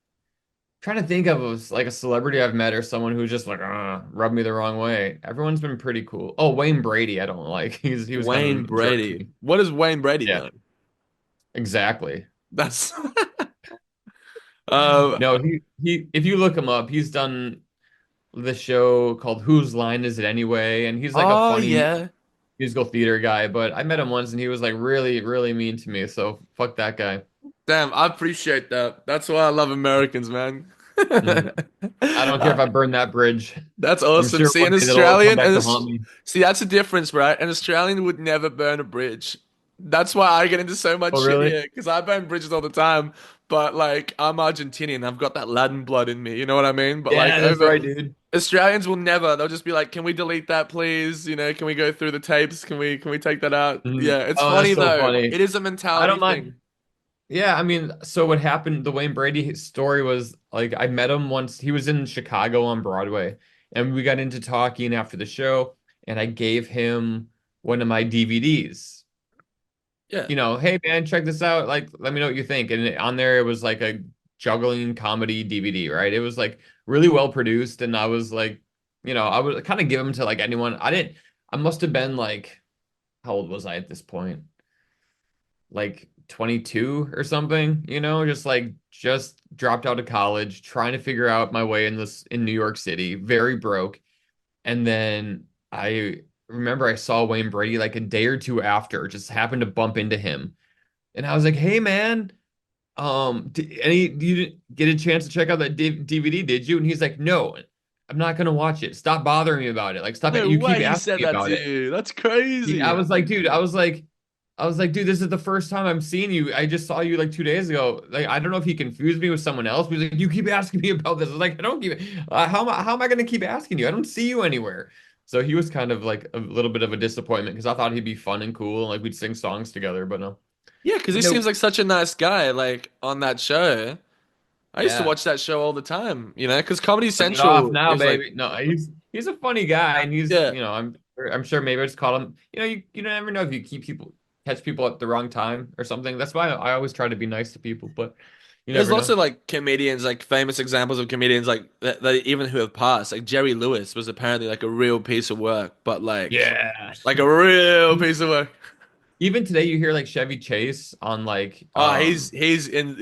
trying to think of like a celebrity I've met or someone who's just like rubbed me the wrong way. Everyone's been pretty cool. Oh, Wayne Brady, I don't like. He was kind of Wayne a jerk to Brady. me. What has Wayne Brady Yeah, done? exactly. That's uh No, he if you look him up, he's done the show called Whose Line Is It Anyway? And he's like a oh funny yeah. musical theater guy, but I met him once and he was like really, really mean to me. So fuck that guy. Damn, I appreciate that. That's why I love Americans, man. Mhm. I don't care if I burn that bridge. That's I'm awesome. sure See, one an day that'll come Australian, back to haunt me. see, that's the difference, right? An Australian would never burn a bridge. That's why I get into so much Oh, shit really? here, because I burn bridges all the time. But like, I'm Argentinian. I've got that Latin blood in me. You know what I mean? But like, Yeah, that's over right, dude. Australians will never. They'll just be like, "Can we delete that, please? You know, can we go through the tapes? Can we take that out?" Mhm. Yeah, it's Oh, funny that's so though. funny. It is a I mentality don't mind. thing. Yeah, I mean, so what happened, the Wayne Brady story was like I met him once. He was in Chicago on Broadway, and we got into talking after the show, and I gave him one of my DVDs. Yeah. Hey man, check this out. Like, let me know what you think. And on there, it was like a juggling comedy DVD, right? It was like really well produced, and I was like, I would kind of give them to like anyone. I must have been like, how old was I at this point? Like 22 or something, just dropped out of college, trying to figure out my way in New York City, very broke. And then I remember I saw Wayne Brady like a day or two after, just happened to bump into him. And I was like, "Hey man, you didn't get a chance to check out that DVD, did you?" And he's like, "No, I'm not gonna watch it. Stop bothering me about it. Like, stop it. No You keep way he asking said me that about to it." you. That's crazy. I was like, dude, dude, this is the first time I'm seeing you. I just saw you like 2 days ago. Like, I don't know if he confused me with someone else. But he's like, you keep asking me about this. I was like, I don't keep. How am I going to keep asking you? I don't see you anywhere. So he was kind of like a little bit of a disappointment because I thought he'd be fun and cool and like we'd sing songs together. But no, Yeah, because he seems nope. like such a nice guy, like on that show. I used to Yeah, watch that show all the time, you know, because Comedy turn it off Central now, is like, baby. No, he's a funny guy and yeah. I'm sure maybe I just call him. You never know if you catch people at the wrong time or something. That's why I always try to be nice to people, but you There's never lots know. of like comedians, like famous examples of comedians, like that even who have passed. Like Jerry Lewis was apparently like a real piece of work, but Yeah. like a real piece of work. Even today you hear like Chevy Chase on like Oh, he's in,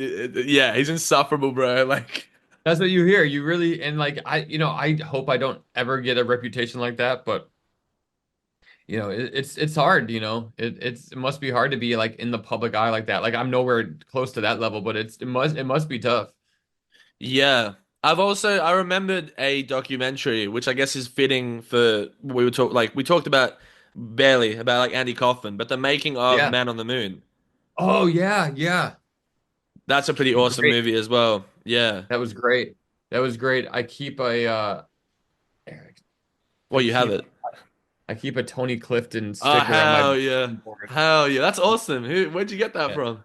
yeah, he's insufferable, bro. Like, that's what you hear. You really and like I hope I don't ever get a reputation like that, but it's hard, it must be hard to be like in the public eye like that. Like I'm nowhere close to that level, but it must be tough. yeah. I remembered a documentary, which I guess is fitting for we talked about barely about like Andy Kaufman, but the making of Yeah. Man on the Moon. Oh yeah, yeah. That's a pretty awesome Great. movie as well. Yeah. That was great. That was great. Eric, Well, I you have keep it. I keep a Tony Clifton Oh, sticker on my hell yeah. bulletin board. Hell yeah. That's awesome. Where'd you get that Yeah. from?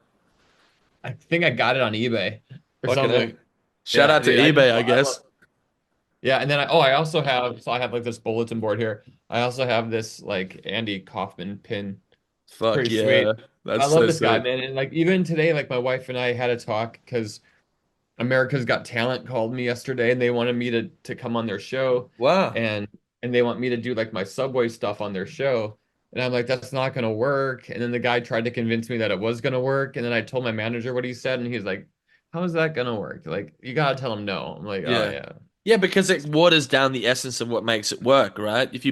I think I got it on eBay or Fucking heck. something. Shout Yeah, out to dude, eBay, I I love guess. yeah, and then I also I have like this bulletin board here. I also have this like Andy Kaufman pin. It's Fuck pretty yeah. sweet. That's I love so this guy, sick. man. And like even today, like my wife and I had a talk because America's Got Talent called me yesterday and they wanted me to come on their show Wow. and they want me to do like my Subway stuff on their show. And I'm like, that's not gonna work. And then the guy tried to convince me that it was gonna work. And then I told my manager what he said, and he's like, how is that gonna work? Like, you gotta tell him no. I'm like, oh Yeah. yeah. Yeah, because it waters down the essence of what makes it work, right? If you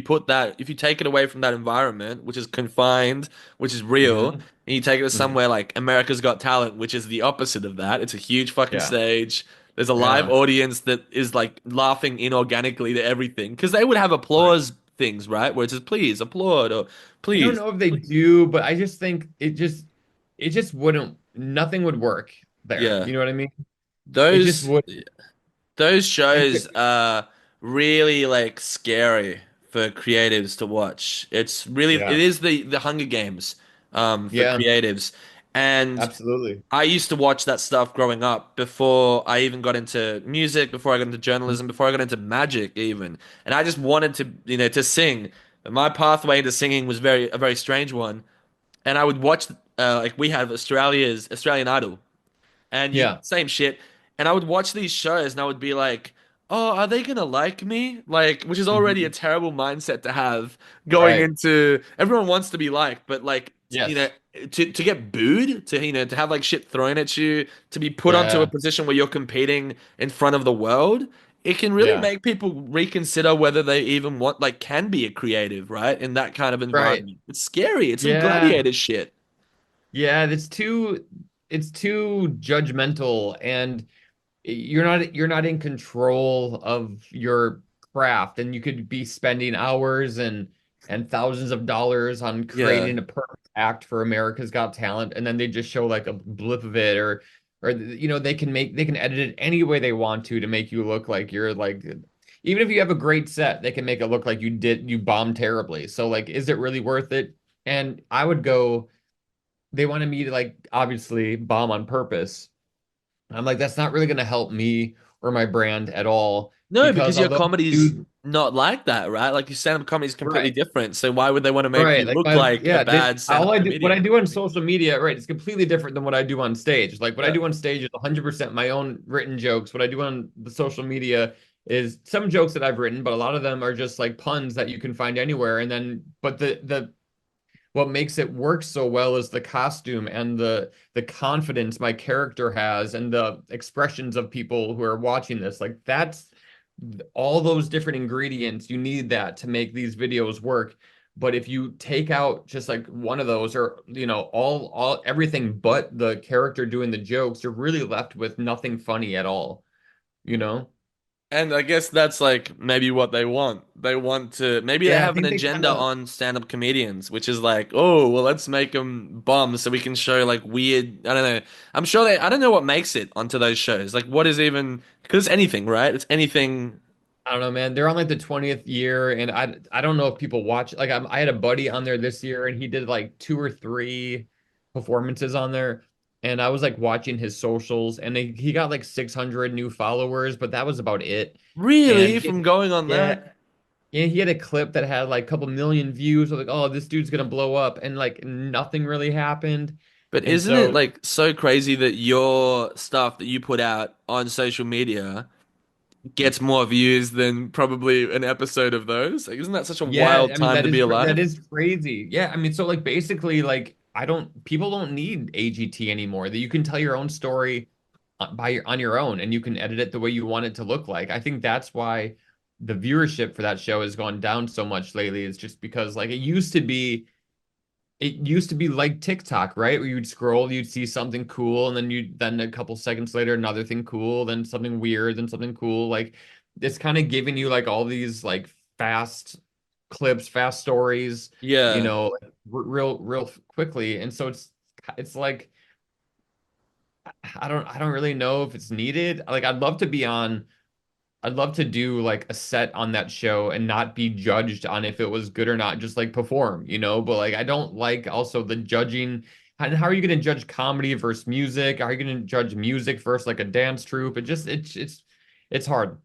take it away from that environment, which is confined, which is real, Hmm. and you take it to Hmm. somewhere like America's Got Talent, which is the opposite of that. It's a huge fucking Yeah. stage. There's a live Yeah. audience that is like laughing inorganically to everything because they would have Right. applause things, right? Where it says, please applaud or I don't please. know if they do, but I just think it just wouldn't, nothing would work there. Yeah. You know what I mean? It just Those would. Those And shows are really like scary for creatives to watch. It yeah. is the Hunger Games for Yeah, creatives. And absolutely. I used to watch that stuff growing up before I even got into music, before I got into journalism, before I got into magic even. And I just wanted to, to sing. But my pathway into singing was a very strange one. And I would watch like we have Australian Idol and you Yeah. same shit. And I would watch these shows and I would be like, "Oh, are they gonna like me?" Like, which is already a Mhm. terrible mindset to have going Right. into. Everyone wants to be liked, but like, Yes. to get booed, to have like shit thrown at you, to be put onto a Yeah. position where you're competing in front of the world. It can really Yeah. make people reconsider whether they even can be a creative, right? In that kind of Right. environment. It's scary. It's some Yeah. gladiator shit. Yeah. It's too judgmental, and you're not in control of your craft, and you could be spending hours and thousands of dollars on Yeah. creating a perfect act for America's Got Talent, and then they just show like a blip of it, or they can edit it any way they want to make you look like you're like, even if you have a great set, they can make it look like you bombed terribly. So like, is it really worth it? And I would go, they wanted me to like obviously bomb on purpose. I'm like, that's not really going to help me or my brand at all, No, because because your although, comedy's dude, not like that, right? Like your stand-up comedy is completely right, different. So why would they want to make right, you like look my, like a yeah, bad all stand-up I do, what I comedian? do on social media, right, it's completely different than what I do on stage. Like what I Yeah. do on stage is 100% my own written jokes. What I do on the social media is some jokes that I've written, but a lot of them are just like puns that you can find anywhere. And then, but what makes it work so well is the costume and the confidence my character has and the expressions of people who are watching this. Like that's all those different ingredients. You need that to make these videos work. But if you take out just like one of those, or all everything but the character doing the jokes, you're really left with nothing funny at all, you know? And I guess that's like maybe what they want. They want to maybe they Yeah, I have an think they kind agenda of, on stand-up comedians, which is like, oh, well, let's make them bomb so we can show like weird. I don't know. I'm sure I don't know what makes it onto those shows. Like, what is even because it's anything, right? It's anything. I don't know, man. They're on like the 20th year, and I don't know if people watch. Like I had a buddy on there this year, and he did like two or three performances on there, and I was like watching his socials, and he got like 600 new followers, but that was about it. And Really, from going on yeah, that. and he had a clip that had like a couple million views. So like, oh, this dude's gonna blow up, and like nothing really happened. But And isn't it so like so crazy that your stuff that you put out on social media gets more views than probably an episode of those? Like, isn't that such a yeah, wild I mean time to be that alive? is crazy. Yeah, I mean, so like basically, like I don't people don't need AGT anymore. That you can tell your own story on your own, and you can edit it the way you want it to look like. I think that's why the viewership for that show has gone down so much lately. Is just because like it used to be like TikTok, right? Where you'd scroll, you'd see something cool, and then a couple seconds later another thing cool, then something weird, then something cool. Like it's kind of giving you like all these like fast clips, fast stories, Yeah. real quickly. And so it's like I don't really know if it's needed. Like I'd love to do like a set on that show and not be judged on if it was good or not, just like perform, But like, I don't like also the judging. And how are you going to judge comedy versus music? How are you going to judge music versus like a dance troupe? It's hard.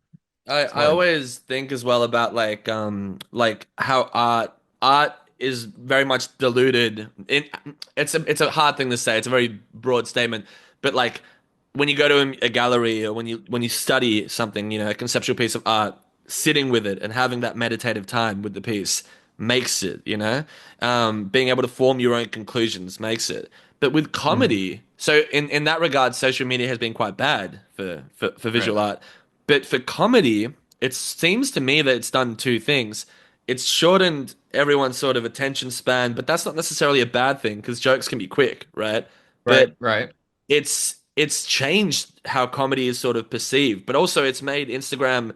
It's I hard. always think as well about like how art is very much diluted. It's a hard thing to say. It's a very broad statement, but like when you go to a gallery or when you study something, a conceptual piece of art, sitting with it and having that meditative time with the piece makes it, being able to form your own conclusions makes it. But with Mhm. comedy, so in that regard, social media has been quite bad for Right. visual art. But for comedy, it seems to me that it's done two things. It's shortened everyone's sort of attention span, but that's not necessarily a bad thing because jokes can be quick, right? But Right, right. it's changed how comedy is sort of perceived, but also it's made Instagram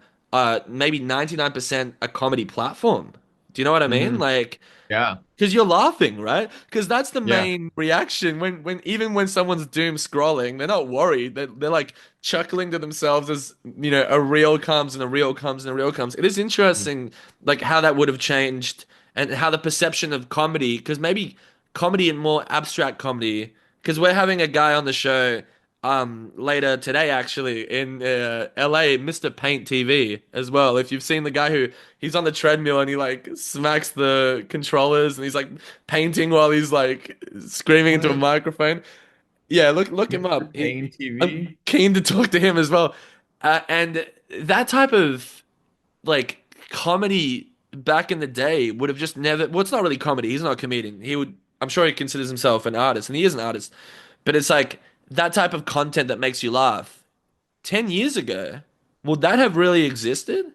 maybe 99% a comedy platform. Do you know what I mean? Hmm. Like Yeah, because you're laughing, right? Because that's the yeah. main reaction when even when someone's doom scrolling, they're not worried. They're like chuckling to themselves as a reel comes and a reel comes and a reel comes. It is interesting, like how that would have changed and how the perception of comedy, because maybe comedy and more abstract comedy, because we're having a guy on the show later today actually in LA, Mr. Paint TV as well. If you've seen the guy who he's on the treadmill and he like smacks the controllers and he's like painting while he's like screaming into a What? microphone. Yeah, look him Mr. up. Payne I'm TV? keen to talk to him as well. And that type of like comedy back in the day would have just never. Well, it's not really comedy. He's not a comedian. He would. I'm sure he considers himself an artist, and he is an artist. But it's like that type of content that makes you laugh. 10 years ago, would that have really existed?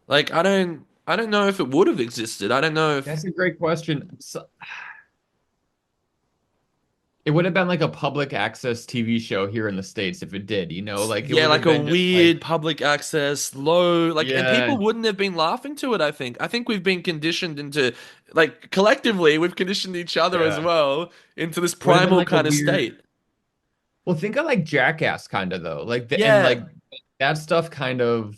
Like, I don't know if it would have existed. I don't know if, That's a great question. So, it would have been like a public access TV show here in the States if it did, like it yeah, would like have a been just like, weird public access, low, like, and people yeah, wouldn't have been laughing to it, I think. I think we've been conditioned into, like, collectively, we've conditioned each other as yeah. well into this Would have been primal like a kind of weird, state. well, think of like Jackass kind of though. And Yeah. like that stuff kind of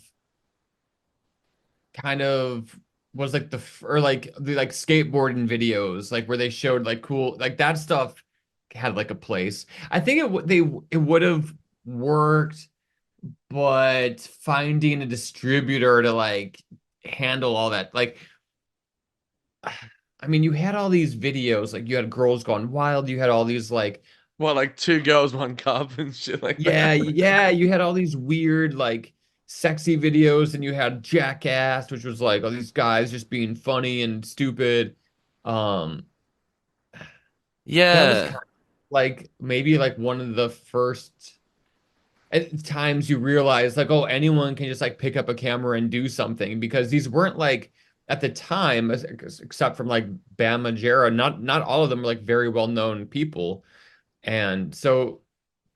was like or like the like skateboarding videos, like where they showed like cool, like that stuff had like a place. I think it would have worked, but finding a distributor to like handle all that, like, I mean, you had all these videos, like you had Girls Gone Wild, you had all these like, Well, like two girls, one cup and shit like yeah, that. yeah, you had all these weird like sexy videos, and you had Jackass, which was like all these guys just being funny and stupid. Um, that was kind Yeah. of like maybe like one of the first at times you realize like, oh, anyone can just like pick up a camera and do something, because these weren't like at the time, except from like Bam Margera, not all of them were like very well known people. And so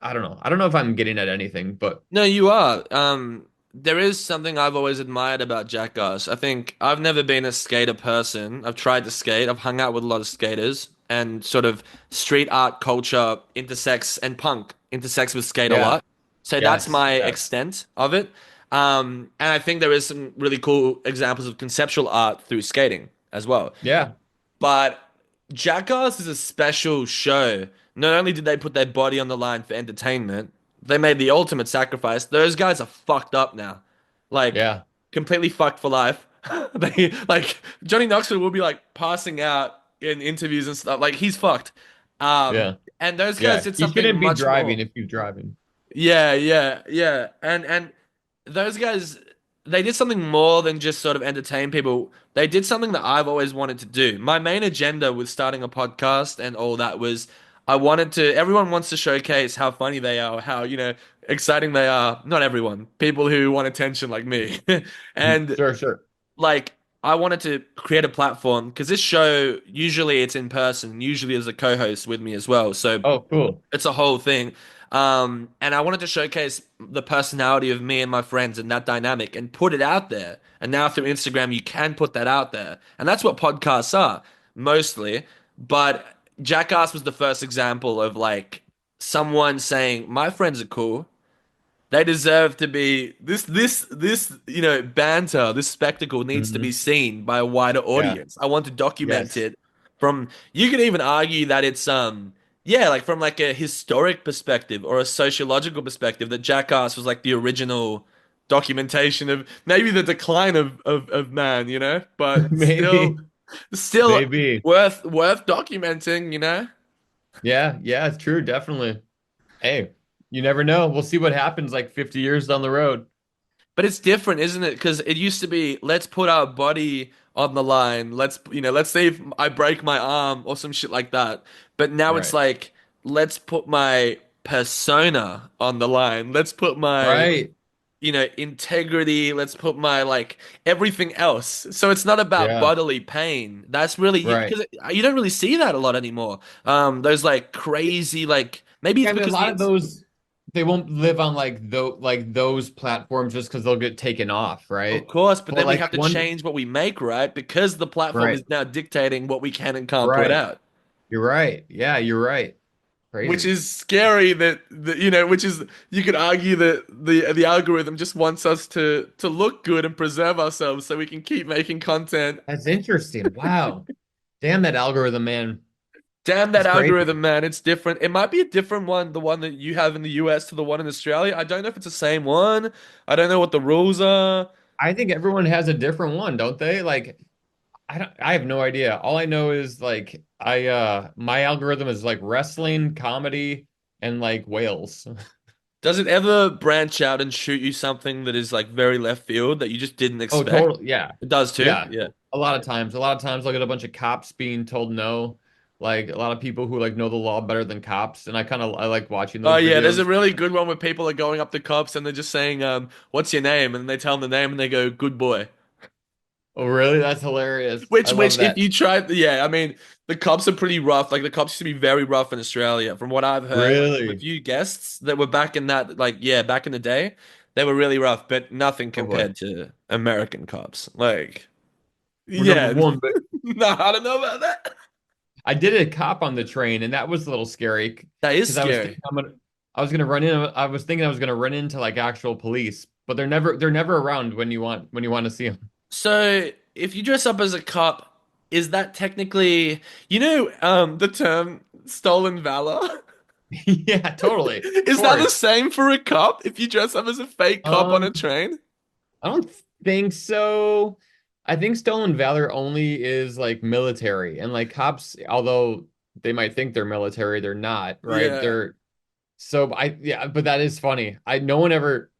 I don't know if I'm getting at anything, but No, you are. There is something I've always admired about Jackass. I think I've never been a skater person. I've tried to skate. I've hung out with a lot of skaters, and sort of street art culture intersects and punk intersects with skate a yeah, lot. So that's yes, my yes, extent of it. And I think there is some really cool examples of conceptual art through skating as well. yeah, But Jackass is a special show. Not only did they put their body on the line for entertainment, they made the ultimate sacrifice. Those guys are fucked up now. Like, yeah, completely fucked for life. They like Johnny Knoxville will be like passing out in interviews and stuff. Like he's fucked. yeah, And those guys yeah. did You something shouldn't be much driving more. if you're driving. Yeah, yeah, yeah. And those guys, they did something more than just sort of entertain people. They did something that I've always wanted to do. My main agenda with starting a podcast and all that was I wanted to, everyone wants to showcase how funny they are, how, exciting they are. Not everyone, people who want attention like me. And Sure, sure. like I wanted to create a platform because this show usually it's in person, usually as a co-host with me as well. So Oh, cool. it's a whole thing. And I wanted to showcase the personality of me and my friends and that dynamic and put it out there. And now through Instagram, you can put that out there. And that's what podcasts are mostly. But Jackass was the first example of like someone saying, my friends are cool. They deserve to be this banter, this spectacle needs to be Hmm. seen by a wider Yeah, audience. I want to document yes. it from you could even argue that it's yeah, like from like a historic perspective or a sociological perspective, that Jackass was like the original documentation of maybe the decline of man, but still Maybe, still maybe. worth documenting. Yeah, yeah, it's true, definitely. Hey, you never know. We'll see what happens like 50 years down the road. But it's different, isn't it? Because it used to be, let's put our body on the line. Let's see if I break my arm or some shit like that. But now it's Right. like, let's put my persona on the line. Let's put my Right. integrity. Let's put my like everything else. So it's not about Yeah. bodily pain. That's really Right. because you don't really see that a lot anymore. Those like crazy like maybe Yeah, it's I mean, a because lot the of those they won't live on those platforms just because they'll get taken off, of right? course, but But then we like have the to one, change what we make, right? Because the platform right, is now dictating what we can and can't put right. out. You're right. Yeah, you're right. Which Crazy. is scary which is you could argue that the algorithm just wants us to look good and preserve ourselves so we can keep making content. That's interesting. Wow. Damn that algorithm, man. Damn that It's crazy. algorithm, man. It's different. It might be a different one, the one that you have in the US to the one in Australia. I don't know if it's the same one. I don't know what the rules are. I think everyone has a different one, don't they? Like I have no idea. All I know is like my algorithm is like wrestling, comedy, and like whales. Does it ever branch out and shoot you something that is like very left field that you just didn't Oh, expect? totally. Yeah. It does too. Yeah. Yeah. A lot of times I'll get a bunch of cops being told no. Like a lot of people who like know the law better than cops, and I like watching Oh those yeah, there's a videos. really good one where people are going up to cops and they're just saying, "What's your name?" And they tell them the name and they go, "Good boy." Oh, really? That's hilarious. I Which love if that. you try, yeah, I mean, the cops are pretty rough. Like the cops used to be very rough in Australia, from what I've heard. Like from a Really? few guests that were back in that, like yeah, back in the day, they were really rough, but nothing Oh boy. compared to American cops. Like, We're number yeah, one, but no, I don't know about that. I did a cop on the train, and that was a little scary That is because scary. I was gonna run in. I was thinking I was gonna run into like actual police, but they're never around when you want to see them. So, if you dress up as a cop, is that technically, the term stolen valor? Yeah, totally. Of Is that the course. same for a cop if you dress up as a fake cop on Um, a train? I don't think so. I think stolen valor only is like military and like cops, although they might think they're military, they're not, right? Yeah. They're so I yeah, but that is funny. I no one ever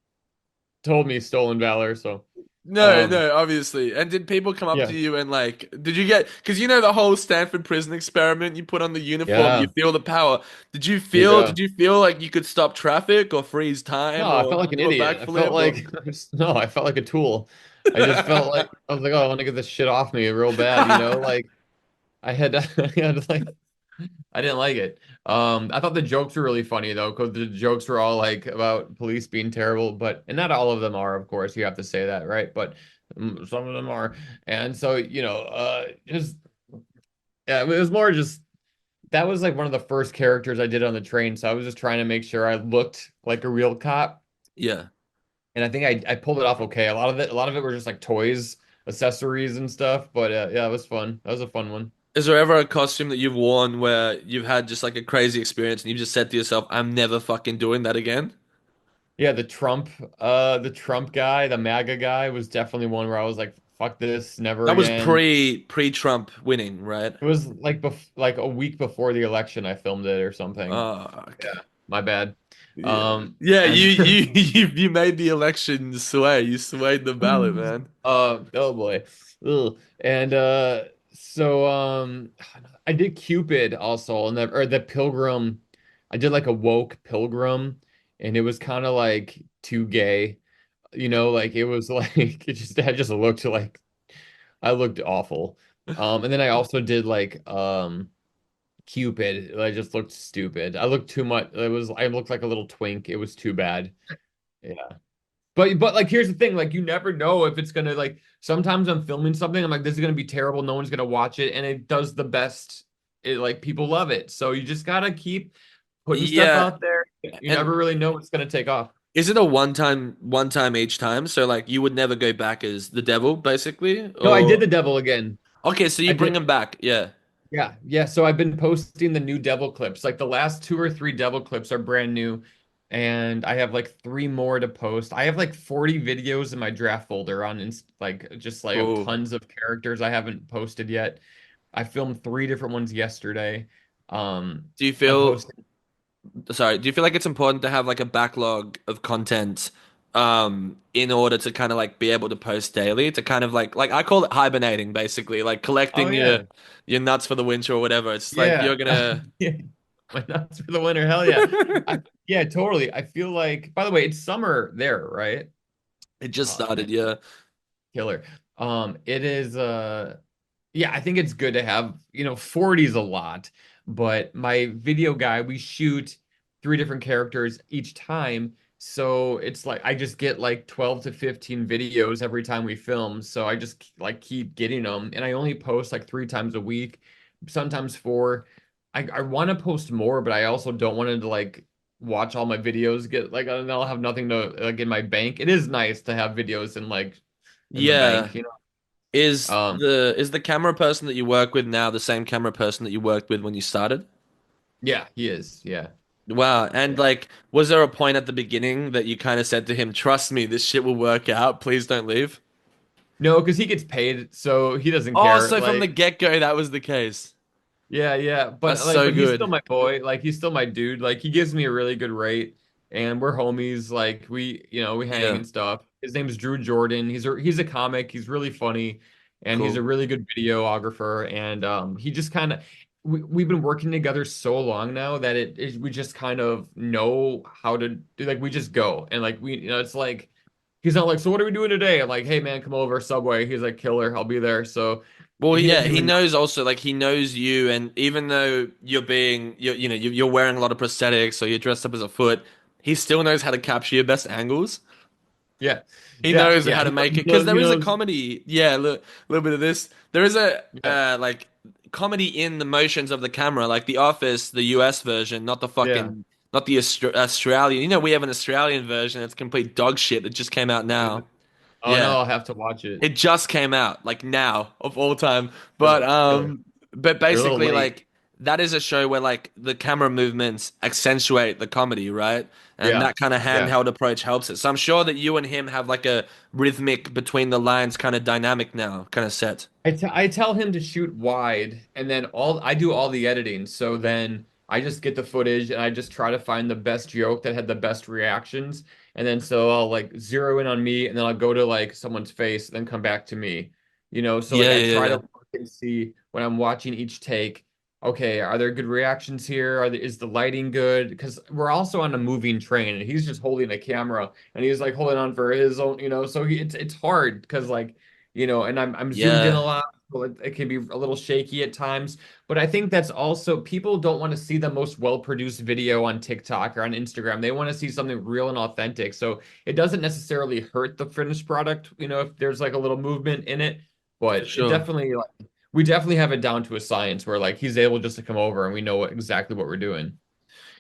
told me stolen valor, so No, um no, obviously. And did people come up to yeah. you and like, did you get, because you know the whole Stanford prison experiment, you put on the uniform, you Yeah. feel the power. Yeah. Did you feel like you could stop traffic or freeze No, time I or felt like an do a idiot. I felt backflip or? like no, I felt like a tool. I just felt like I was like, oh, I want to get this shit off me real bad, you know? Like I had I had like I didn't like it. I thought the jokes were really funny though, because the jokes were all like about police being terrible, but and not all of them are, of course, you have to say that, right? But some of them are. And so, just yeah, it was more just that was like one of the first characters I did on the train. So I was just trying to make sure I looked like a real cop. Yeah. And I think I pulled it off okay. A lot of it were just like toys, accessories and stuff. But yeah, it was fun. That was a fun one. Is there ever a costume that you've worn where you've had just like a crazy experience and you've just said to yourself, I'm never fucking doing that again? Yeah, the Trump guy, the MAGA guy was definitely one where I was like, fuck this, never That was again. pre-Trump winning, right? It was like a week before the election I filmed it or something. Okay. Yeah, my bad. Yeah. Yeah, And you made the election sway. You swayed the ballot, man. oh boy. Ugh. And I did Cupid also and the Pilgrim. I did like a woke Pilgrim and it was kind of like too gay. You know, like it was like I just looked like I looked awful. And then I also did like Cupid. I just looked stupid. I looked too much. I looked like a little twink. It was too bad. Yeah. But like here's the thing, like you never know if it's gonna like sometimes I'm filming something, I'm like, this is gonna be terrible, no one's gonna watch it, and it does the best. It like people love it. So you just gotta keep putting stuff Yeah, out there. You and never really know what's gonna take off. is it a one time each time? So like you would never go back as the devil, basically? No, I did Or the devil again. okay, so I you bring did him back. Yeah. Yeah, yeah. So I've been posting the new devil clips. Like the last two or three devil clips are brand new, and I have like three more to post. I have like 40 videos in my draft folder on like just like of Oh. tons of characters I haven't posted yet. I filmed three different ones yesterday. Do you I'm feel posting. sorry, do you feel like it's important to have like a backlog of content in order to kind of like be able to post daily to kind of like I call it hibernating basically, like Oh collecting yeah, your nuts for the winter or whatever. It's like yeah, you're gonna yeah. My nuts for the winter. Hell yeah. Yeah, totally. I feel like. By the way, it's summer there, right? It just Oh man, started, yeah. killer. It is yeah, I think it's good to have, 40 is a lot, but my video guy, we shoot three different characters each time. So it's like I just get like 12 to 15 videos every time we film. So I just like keep getting them. And I only post like three times a week, sometimes four. I want to post more, but I also don't want to like watch all my videos get like, and I'll have nothing to like in my bank. It is nice to have videos in the Yeah. bank, you know. Is the camera person that you work with now the same camera person that you worked with when you started? Yeah, he is. Yeah. Wow. And Yeah. like, was there a point at the beginning that you kind of said to him, "Trust me, this shit will work out. Please don't leave"? No, because he gets paid, so he doesn't Oh, care. so from the Like, get-go, that was the case. yeah, yeah. That's But so he's still good. my boy. Like, he's still my dude. Like, he gives me a really good rate, and we're homies. Like, we hang Yeah. and stuff. His name is Drew Jordan. He's a comic. He's really funny, and he's a Cool. really good videographer. And he just kind of we've been working together so long now that we just kind of know how to do. Like, we just go and like it's like. He's not like, so what are we doing today? I'm like, hey man, come over, Subway. He's like, killer, I'll be there. So Well, he yeah, doesn't he even know. knows also, like, he knows you, and even though you're wearing a lot of prosthetics or you're dressed up as a foot, he still knows how to capture your best angles. Yeah, He yeah, knows yeah. how to He make it because knows. there He is a knows. comedy. Yeah, look, a little bit of this. There is a Yeah, like comedy in the motions of the camera, like The Office, the US version, not the yeah. fucking not the Australian. You know, we have an Australian version. It's complete dog shit that just came out Oh, is now. it? Oh Yeah. no, I'll have to watch it. It just came out, like now of all time. But Killer, killer. um, but You're a little basically, late. like that is a show where like the camera movements accentuate the comedy, right? And Yeah, that kind of yeah. handheld approach helps it. So I'm sure that you and him have like a rhythmic between the lines kind of dynamic now, kind of set. I tell him to shoot wide, and then all I do all the editing. So then I just get the footage and I just try to find the best joke that had the best reactions. And then so I'll like zero in on me, and then I'll go to like someone's face, and then come back to me. So like Yeah, I yeah, try to yeah, look and see when I'm watching each take. Okay, are there good reactions here? Is the lighting good? Because we're also on a moving train, and he's just holding a camera, and he's like holding on for his own. So it's hard because like and I'm zoomed in a yeah, lot, so it can be a little shaky at times. But I think that's also people don't want to see the most well-produced video on TikTok or on Instagram. They want to see something real and authentic. So it doesn't necessarily hurt the finished product, if there's like a little movement in it. for But it sure. definitely like we definitely have it down to a science where like he's able just to come over and we know exactly what we're doing.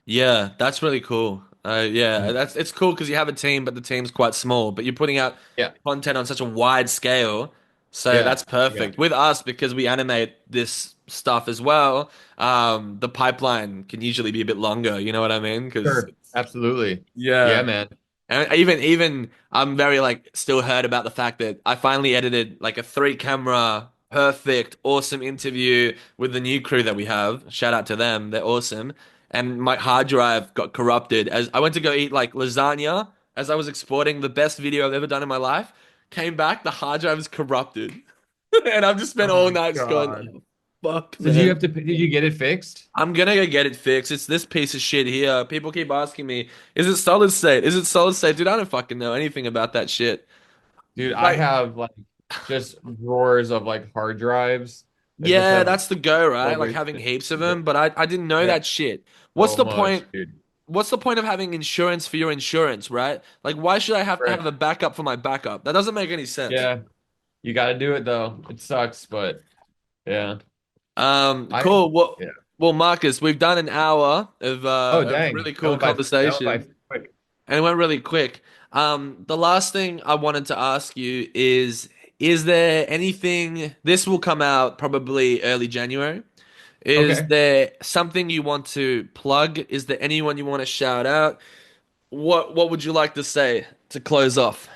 Yeah, that's really cool. Yeah, Mhm. that's it's cool because you have a team, but the team's quite small. But you're putting out Yeah, content on such a wide scale, so yeah, that's yeah. perfect. With us, because we animate this stuff as well, the pipeline can usually be a bit longer. You know what I mean? Because Sure. Absolutely. Yeah, yeah, man. and even I'm very like still hurt about the fact that I finally edited like a three camera perfect awesome interview with the new crew that we have. Shout out to them. They're awesome. And my hard drive got corrupted as I went to go eat like lasagna as I was exporting the best video I've ever done in my life. Came back, the hard drive is corrupted. And I've just spent Oh all my night just going, God. oh, fuck, So man. did you get it fixed? I'm gonna go get it fixed. It's this piece of shit here. People keep asking me, is it solid state? Is it solid state? Dude, I don't fucking know anything about that shit. Dude, I Like, have like just drawers of like hard drives that just yeah, have that's the go, so right? Like much having shit. heaps of Yeah, them, but I didn't know yeah, that shit. What's so the much, point? dude. What's the point of having insurance for your insurance, right? Like, why should I have to Right. have a backup for my backup? That doesn't make any sense. Yeah, you got to do it though. It sucks, but yeah. I Cool. yeah. Well, Marcus, we've done an hour Oh, of dang. really cool That went by conversation. quick. And it went really quick. The last thing I wanted to ask you is there anything, this will come out probably early January. Is Okay, there something you want to plug? Is there anyone you want to shout out? What would you like to say to close off?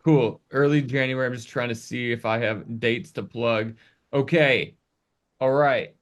cool. Early January. I'm just trying to see if I have dates to plug. Okay. All right.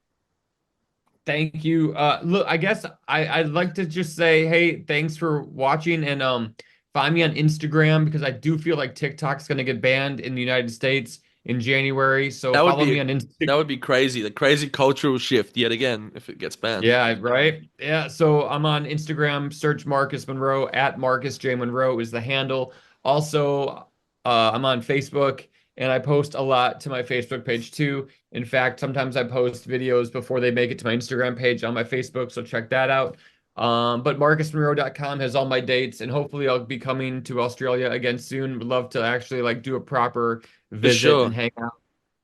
Thank you. Look, I guess I'd like to just say, hey, thanks for watching and find me on Instagram because I do feel like TikTok's gonna get banned in the United States in January. So That would follow be me on Instagram. that would be crazy. The crazy cultural shift yet again if it gets banned. Yeah, right. Yeah, so I'm on Instagram, search Marcus Monroe at Marcus J. Monroe is the handle. Also, I'm on Facebook and I post a lot to my Facebook page too. In fact, sometimes I post videos before they make it to my Instagram page on my Facebook, so check that out. But marcusmonroe.com has all my dates, and hopefully I'll be coming to Australia again soon. Would love to actually like do a proper For visit and sure. hang out.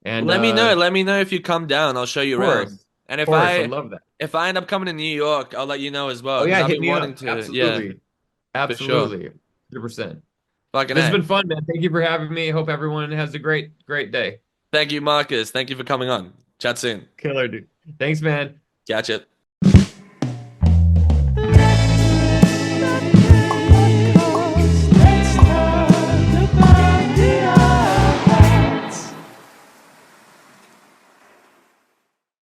And Let me know. Let me know if you come down. I'll show you around. And course, I'd love that. if I end up coming to New York, I'll let you know as well Oh because yeah, I've hit been me wanting up. to. Yeah, Absolutely. for sure. Absolutely. 100%. Fucking This has A. been fun, man. Thank you for having me. Hope everyone has a great day. Thank you, Marcus. Thank you for coming on. Chat soon. Killer, dude. Thanks, man. Catch it.